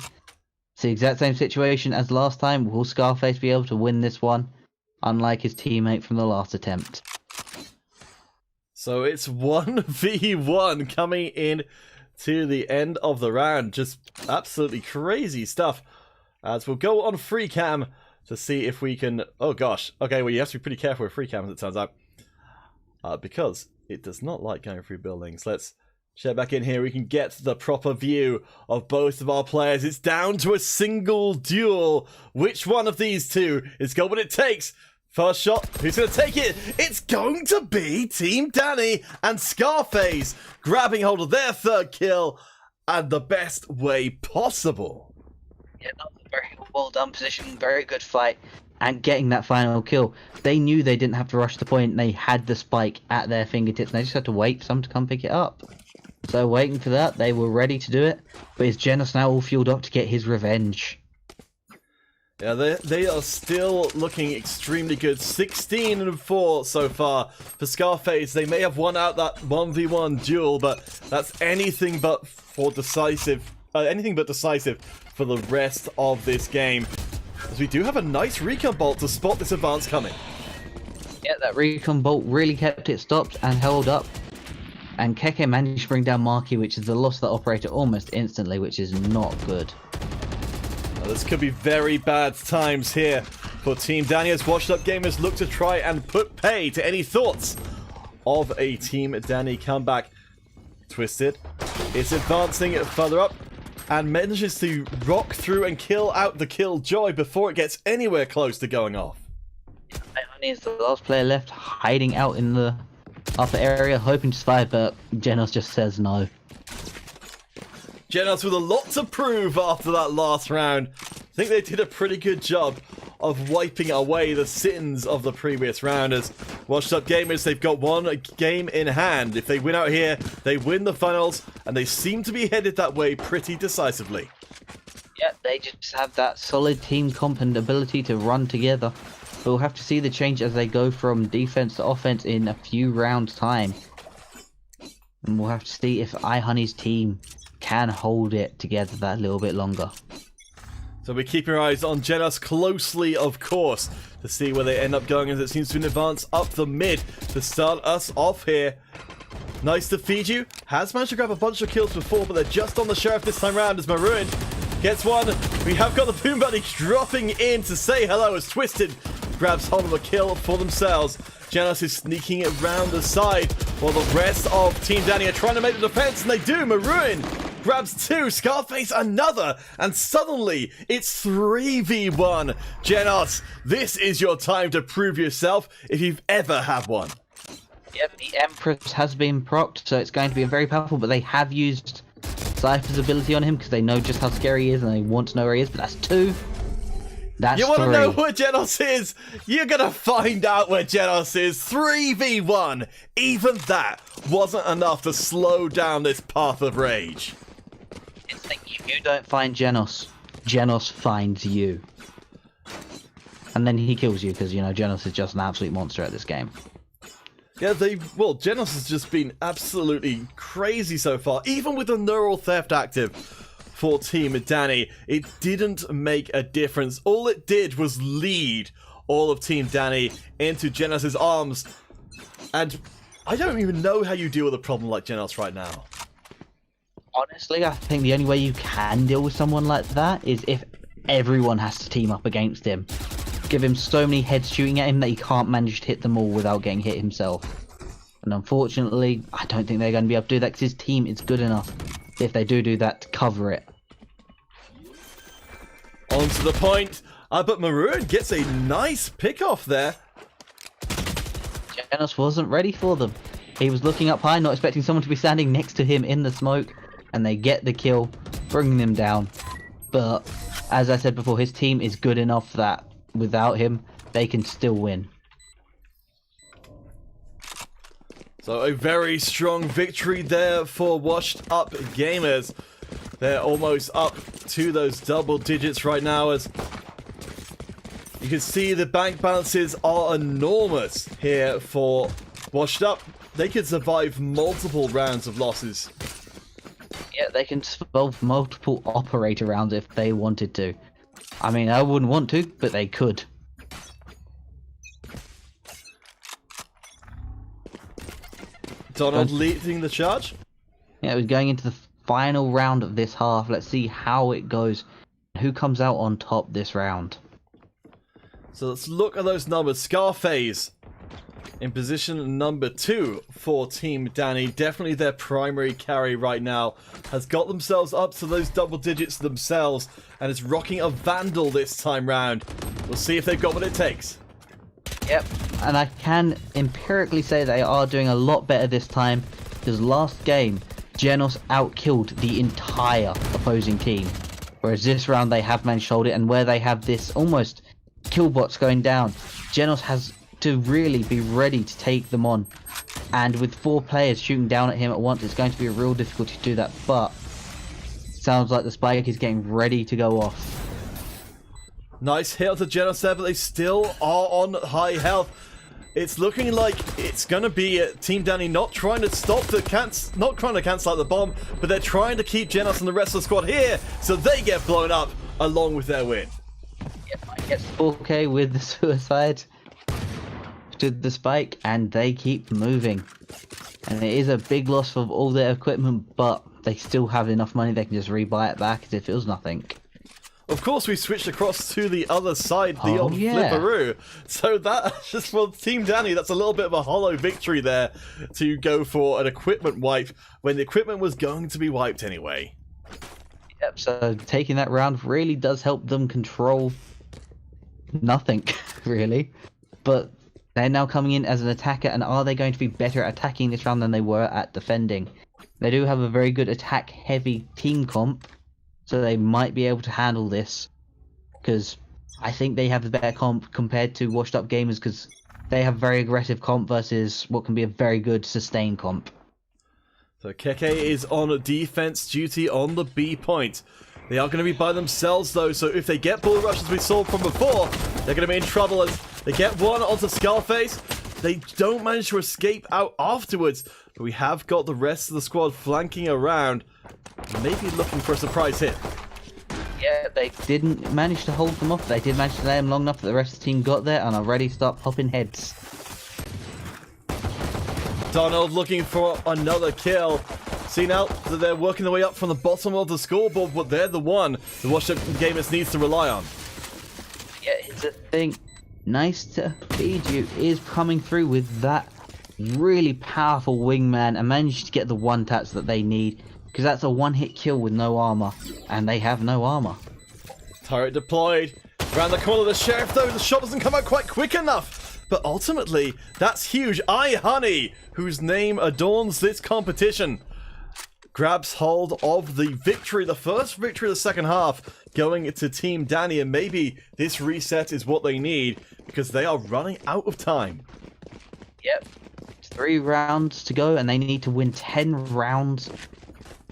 It's the exact same situation as last time. Will Scarface be able to win this one? Unlike his teammate from the last attempt. So it's 1v1 coming in to the end of the round. Just absolutely crazy stuff. As we'll go on free cam to see if we can... Oh gosh. Okay, well you have to be pretty careful with free cam as it turns out. Because it does not like going through buildings. Let's share back in here. We can get the proper view of both of our players. It's down to a single duel. Which one of these two is got what it takes? First shot, who's going to take it? It's going to be Team Danny and Scarface grabbing hold of their third kill and the best way possible. Yeah, that was a very well done position, very good fight, and getting that final kill. They knew they didn't have to rush the point, and they had the spike at their fingertips, and they just had to wait for someone to come pick it up. So waiting for that, they were ready to do it, but is Genos now all fueled up to get his revenge? Yeah, they are still looking extremely good. 16-4 so far for Scarface. They may have won out that 1v1 duel, but that's anything but decisive for the rest of this game. As we do have a nice recon bolt to spot this advance coming. Yeah, that recon bolt really kept it stopped and held up. And Keke managed to bring down Marky, which is the loss of that operator almost instantly, which is not good. This could be very bad times here for Team Danny as washed up gamers look to try and put pay to any thoughts of a Team Danny comeback. Twisted is advancing further up and manages to rock through and kill out the Killjoy before it gets anywhere close to going off. iHunnie is the last player left, hiding out in the upper area, hoping to survive, but Genos just says no. Genos with a lot to prove after that last round. I think they did a pretty good job of wiping away the sins of the previous rounders. Washed up gamers, they've got one game in hand. If they win out here, they win the finals, and they seem to be headed that way pretty decisively. Yeah, they just have that solid team comp and ability to run together. But we'll have to see the change as they go from defense to offense in a few rounds' time. And we'll have to see if iHunnie's team can hold it together that little bit longer. So we're keeping our eyes on Genos closely, of course, to see where they end up going, as it seems to advance up the mid to start us off here. Nice to feed you. Has managed to grab a bunch of kills before, but they're just on the sheriff this time round as Maruin gets one. We have got the Boom Buddy dropping in to say hello as Twisted grabs hold of a kill for themselves. Genos is sneaking it around the side while the rest of Team Danny are trying to make the defense, and they do. Maruin grabs two, Scarface another, and suddenly it's 3v1. Genos, this is your time to prove yourself if you've ever had one. Yep, the Empress has been procced, so it's going to be very powerful, but they have used Cypher's ability on him because they know just how scary he is and they want to know where he is, but that's two. That's you want three. to know where Genos is? You're going to find out where Genos is. 3v1. Even that wasn't enough to slow down this path of rage. It's like if you don't find Genos, Genos finds you. And then he kills you because, you know, Genos is just an absolute monster at this game. Yeah, Genos has just been absolutely crazy so far. Even with the neural theft active for Team Danny, it didn't make a difference. All it did was lead all of Team Danny into Genos' arms. And I don't even know how you deal with a problem like Genos right now. Honestly, I think the only way you can deal with someone like that is if everyone has to team up against him. Give him so many heads shooting at him that he can't manage to hit them all without getting hit himself. And unfortunately, I don't think they're going to be able to do that because his team is good enough, if they do that, to cover it. On to the point, but Maruin gets a nice pick off there. Genos wasn't ready for them. He was looking up high, not expecting someone to be standing next to him in the smoke, and they get the kill, bringing them down. But, as I said before, his team is good enough that without him, they can still win. So a very strong victory there for Washed Up Gamers. They're almost up to those double digits right now, as you can see the bank balances are enormous here for Washed Up. They could survive multiple rounds of losses. Yeah, they can survive multiple operator rounds if they wanted to. I mean, I wouldn't want to, but they could. Donald leading the charge. Yeah, we're going into the final round of this half. Let's see how it goes. Who comes out on top this round? So let's look at those numbers. Scarface in position number 2 for Team Danny. Definitely their primary carry right now. Has got themselves up to those double digits themselves and is rocking a Vandal this time round. We'll see if they've got what it takes. Yep, and I can empirically say they are doing a lot better this time, because last game, Genos outkilled the entire opposing team. Whereas this round they have managed to hold it, and where they have this almost killbots going down, Genos has to really be ready to take them on. And with 4 players shooting down at him at once, it's going to be a real difficulty to do that, but sounds like the spike is getting ready to go off. Nice hit onto Genos there, but they still are on high health. It's looking like it's going to be Team Danny not trying to stop the not trying to cancel out the bomb, but they're trying to keep Genos and the rest of the squad here, so they get blown up along with their win. Yep, I guess 4K with the suicide to the spike, and they keep moving. And it is a big loss for all their equipment, but they still have enough money they can just rebuy it back as if it was nothing. Of course, we switched across to the other side, the old flipperoo. So that, just for Team Danny, that's a little bit of a hollow victory there to go for an equipment wipe when the equipment was going to be wiped anyway. Yep, so taking that round really does help them control nothing, really. But they're now coming in as an attacker, and are they going to be better at attacking this round than they were at defending? They do have a very good attack-heavy team comp, so they might be able to handle this, because I think they have the better comp compared to Washed Up Gamers, because they have very aggressive comp versus what can be a very good sustained comp. So Keke is on defense duty on the B point. They are going to be by themselves though, so if they get bull rush as we saw from before, they're going to be in trouble as they get one onto Scarface. They don't manage to escape out afterwards, but we have got the rest of the squad flanking around, maybe looking for a surprise hit. Yeah, they didn't manage to hold them off. They did manage to lay them long enough that the rest of the team got there and are ready to start popping heads. Donald looking for another kill. See now that they're working their way up from the bottom of the scoreboard, but they're the one the Washed Up Gamers needs to rely on. Yeah, here's the thing. Nice to Feed You is coming through with that really powerful wingman and managed to get the one taps that they need, because that's a one-hit kill with no armor, and they have no armor. Turret deployed. Around the corner of the Sheriff, though, the shot doesn't come out quite quick enough. But ultimately, that's huge. iHunnie, whose name adorns this competition, grabs hold of the victory, the first victory of the second half, going to Team Danny, and maybe this reset is what they need, because they are running out of time. Yep. 3 rounds to go, and they need to win 10 rounds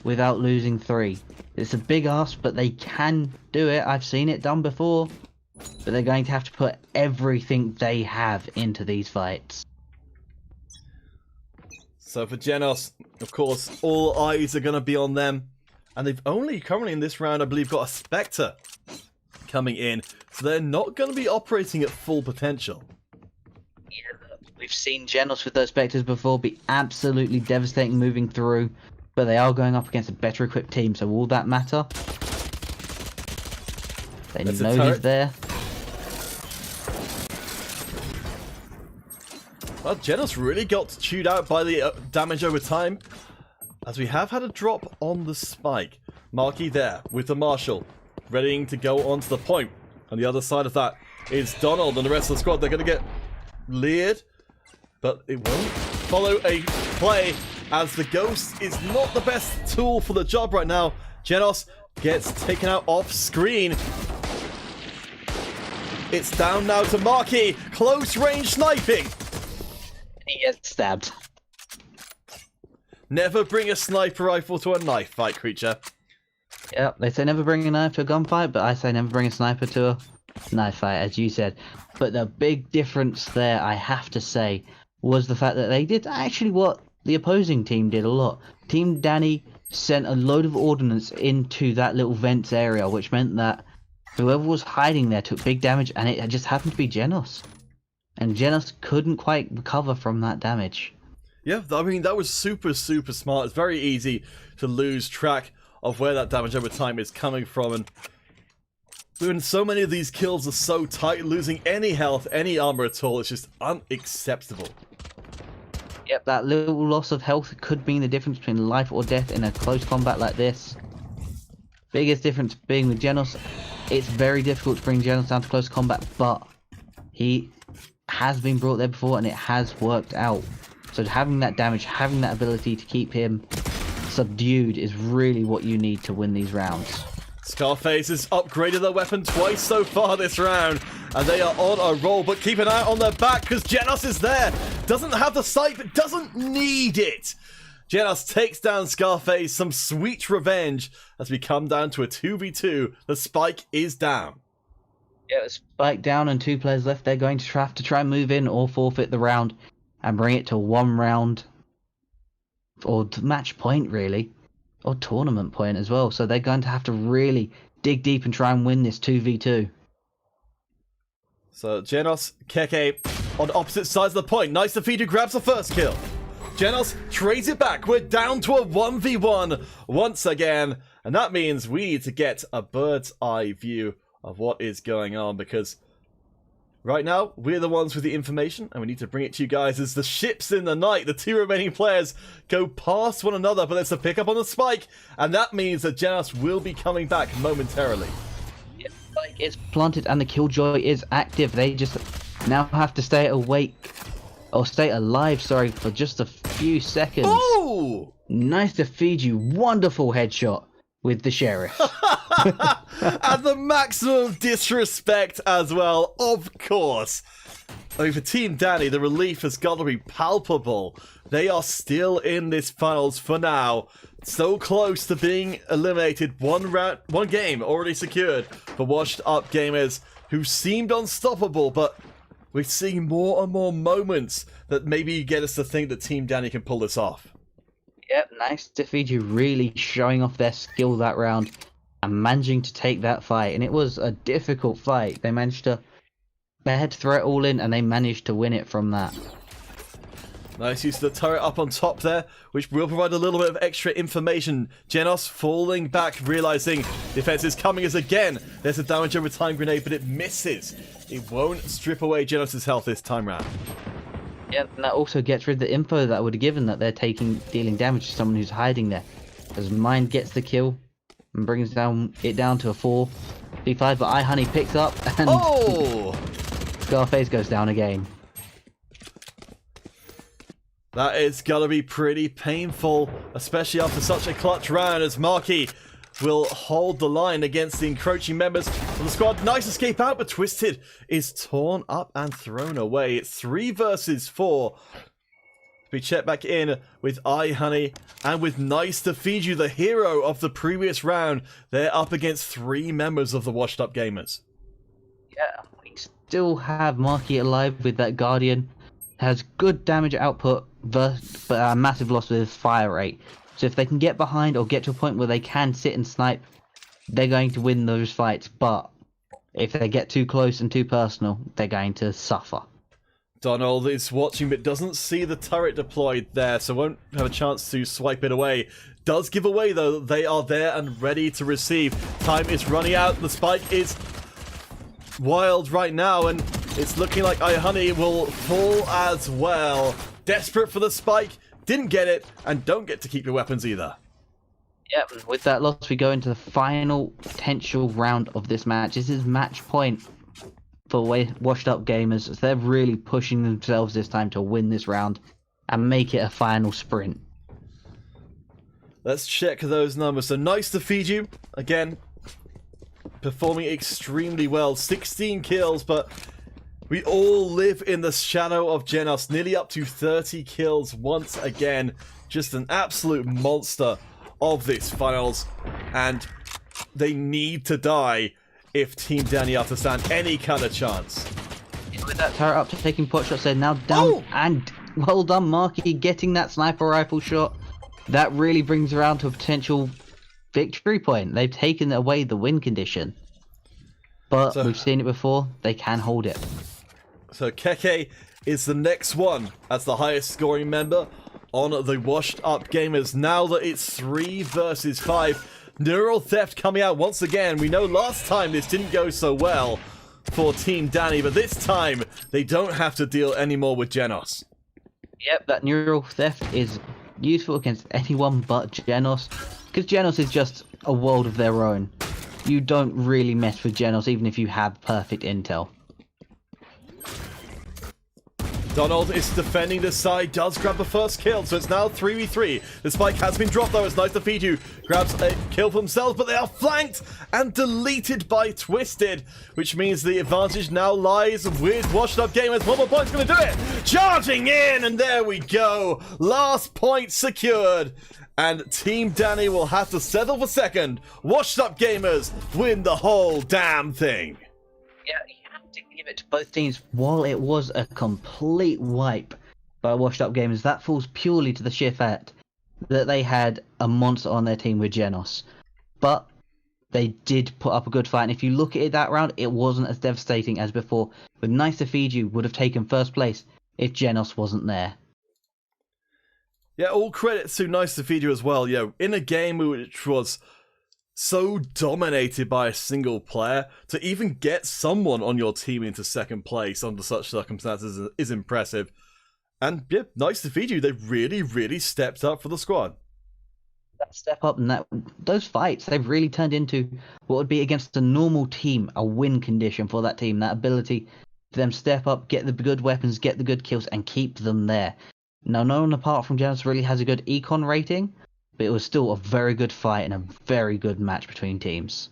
without losing 3. It's a big ask, but they can do it. I've seen it done before. But they're going to have to put everything they have into these fights. So for Genos, of course, all eyes are going to be on them. And they've only currently in this round, I believe, got a Spectre coming in. So they're not going to be operating at full potential. Yeah, we've seen Genos with those Spectres before be absolutely devastating moving through. But they are going up against a better equipped team, so will that matter? They know he's there. Well, Genos really got chewed out by the damage over time, as we have had a drop on the spike. Marky there with the Marshal, readying to go onto the point. On the other side of that is Donald and the rest of the squad. They're going to get leered, but it won't follow a play, as the Ghost is not the best tool for the job right now. Genos gets taken out off screen. It's down now to Marky. Close range sniping. He gets stabbed. Never bring a sniper rifle to a knife fight, creature. Yeah, they say never bring a knife to a gunfight, but I say never bring a sniper to a knife fight, as you said. But the big difference there, I have to say, was the fact that they did actually what the opposing team did a lot. Team Danny sent a load of ordnance into that little vents area, which meant that whoever was hiding there took big damage, and it just happened to be Genos. And Genos couldn't quite recover from that damage. Yeah, I mean, that was super, super smart. It's very easy to lose track of where that damage over time is coming from. And when so many of these kills are so tight, losing any health, any armor at all, it's just unacceptable. Yep, that little loss of health could mean the difference between life or death in a close combat like this. Biggest difference being with Genos, it's very difficult to bring Genos down to close combat, but he has been brought there before and it has worked out. So having that damage, having that ability to keep him subdued is really what you need to win these rounds. Scarface has upgraded their weapon twice so far this round, and they are on a roll, but keep an eye on their back because Genos is there. Doesn't have the sight, but doesn't need it. Genos takes down Scarface, some sweet revenge as we come down to a 2v2. The spike is down. Yeah, spike down and 2 players left. They're going to have to try and move in or forfeit the round and bring it to 1 round. Or match point, really. Or tournament point as well. So they're going to have to really dig deep and try and win this 2v2. So Genos, Keke on opposite sides of the point. Nice to Feed who grabs the first kill. Genos trades it back. We're down to a 1v1 once again. And that means we need to get a bird's eye view of what is going on, because right now we're the ones with the information and we need to bring it to you guys as the ships in the night, the 2 remaining players go past one another, but there's a pickup on the spike, and that means that Genos will be coming back momentarily. Yeah, spike is planted and the killjoy is active. They just now have to stay awake, or stay alive, sorry, for just a few seconds. Oh! Nice to Feed You. Wonderful headshot with the Sheriff. And the maximum disrespect as well, of course. I mean, for Team Danny, the relief has got to be palpable. They are still in this finals for now. So close to being eliminated. One game already secured for Washed Up Gamers, who seemed unstoppable, but we're seeing more and more moments that maybe get us to think that Team Danny can pull this off. Yep, nice to Feed You really showing off their skill that round. and managing to take that fight. And it was a difficult fight. They had to throw it all in, and they managed to win it from that. Nice use of the turret up on top there, which will provide a little bit of extra information. Genos falling back, realizing defense is coming as again. There's a damage over time grenade, but it misses. It won't strip away Genos' health this time round. Yeah, and that also gets rid of the info that would have given that they're dealing damage to someone who's hiding there. As Mind gets the kill and brings it down to a 4v5, but iHunnie picks up and Scarface goes down again. That is gonna be pretty painful, especially after such a clutch round, as Marky will hold the line against the encroaching members of the squad. Nice escape out, but Twisted is torn up and thrown away. It's 3 versus 4. We check back in with iHunnie and with Nice to Feed You, the hero of the previous round. They're up against 3 members of the Washed Up Gamers. Yeah, we still have Marky alive with that Guardian. Has good damage output, but a massive loss with his fire rate. So if they can get behind or get to a point where they can sit and snipe, they're going to win those fights. But if they get too close and too personal, they're going to suffer. Donald is watching but doesn't see the turret deployed there, so won't have a chance to swipe it away. Does give away, though, they are there and ready to receive. Time is running out. The spike is wild right now, and it's looking like iHunnie will fall as well. Desperate for the spike, didn't get it, and don't get to keep your weapons either. Yep, with that loss, we go into the final potential round of this match. This is match point for Washed Up Gamers. They're really pushing themselves this time to win this round and make it a final sprint. Let's check those numbers. So Nice to Feed You, again, performing extremely well. 16 kills, but we all live in the shadow of Genos. Nearly up to 30 kills once again. Just an absolute monster of this finals. And they need to die if Team Danny are to stand any kind of chance. With that turret up to taking pot shots, they're now down. And well done, Marky, getting that sniper rifle shot. That really brings around to a potential victory point. They've taken away the win condition. But we've seen it before. They can hold it. So Keke is the next one as the highest scoring member on the Washed Up Gamers. Now that it's 3 versus 5. Neural Theft coming out once again. We know last time this didn't go so well for Team Danny, but this time they don't have to deal anymore with Genos. Yep, that Neural Theft is useful against anyone but Genos, because Genos is just a world of their own. You don't really mess with Genos even if you have perfect intel. Donald is defending the side, does grab the first kill, so it's now 3v3. The spike has been dropped though, it's Nice to Feed You. Grabs a kill for themselves, but they are flanked and deleted by Twisted, which means the advantage now lies with Washed Up Gamers. One more point's gonna do it! Charging in, and there we go! Last point secured. And Team Danny will have to settle for second. Washed Up Gamers win the whole damn thing. Yeah, you have to give it to both teams. While it was a complete wipe by Washed Up Gamers, that falls purely to the sheer fact that they had a monster on their team with Genos. But they did put up a good fight, and if you look at it that round, it wasn't as devastating as before. With Nice to Feed You would have taken first place if Genos wasn't there. Yeah, all credit to Nice to Feed You as well. You know, in a game which was so dominated by a single player, to even get someone on your team into second place under such circumstances is impressive. And yeah, Nice to Feed You. They really, really stepped up for the squad. That step up and those fights, they've really turned into what would be against a normal team, a win condition for that team. That ability for them to step up, get the good weapons, get the good kills, and keep them there. Now, no one apart from Genos really has a good econ rating, but it was still a very good fight and a very good match between teams.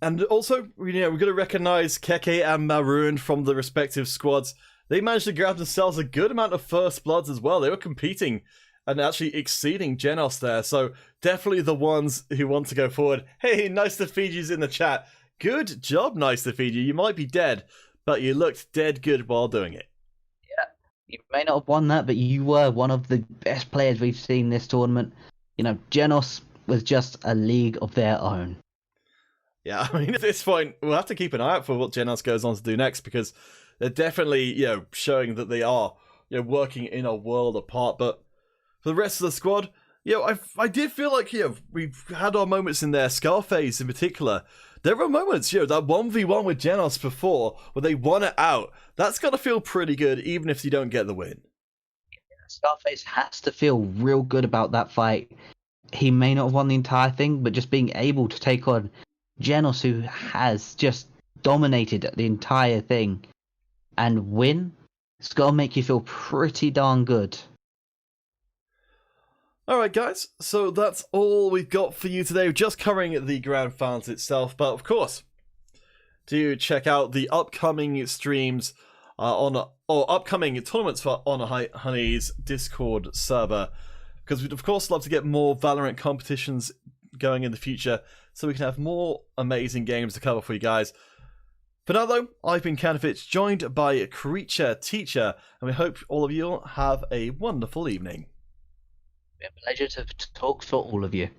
And also, you know, we've got to recognise Keke and Maroon from the respective squads. They managed to grab themselves a good amount of first bloods as well. They were competing and actually exceeding Genos there. So definitely the ones who want to go forward. Hey, Nice to Feed You's in the chat. Good job, Nice to Feed You. You might be dead, but you looked dead good while doing it. You may not have won that, but you were one of the best players we've seen this tournament. You know, Genos was just a league of their own. Yeah, I mean, at this point, we'll have to keep an eye out for what Genos goes on to do next, because they're definitely, showing that they are, working in a world apart. But for the rest of the squad, I did feel like, we've had our moments in there. Scarface in particular, there were moments, that 1v1 with Genos before, where they won it out. That's got to feel pretty good, even if you don't get the win. Scarface has to feel real good about that fight. He may not have won the entire thing, but just being able to take on Genos, who has just dominated the entire thing, and win, it's got to make you feel pretty darn good. Alright guys, so that's all we've got for you today, just covering the Grand Finals itself. But of course, do check out the upcoming streams or upcoming tournaments on iHunnie's Discord server, because we'd of course love to get more Valorant competitions going in the future, so we can have more amazing games to cover for you guys. For now though, I've been Counterfeit, joined by Creature Teacher, and we hope all of you have a wonderful evening. A pleasure to talk for all of you.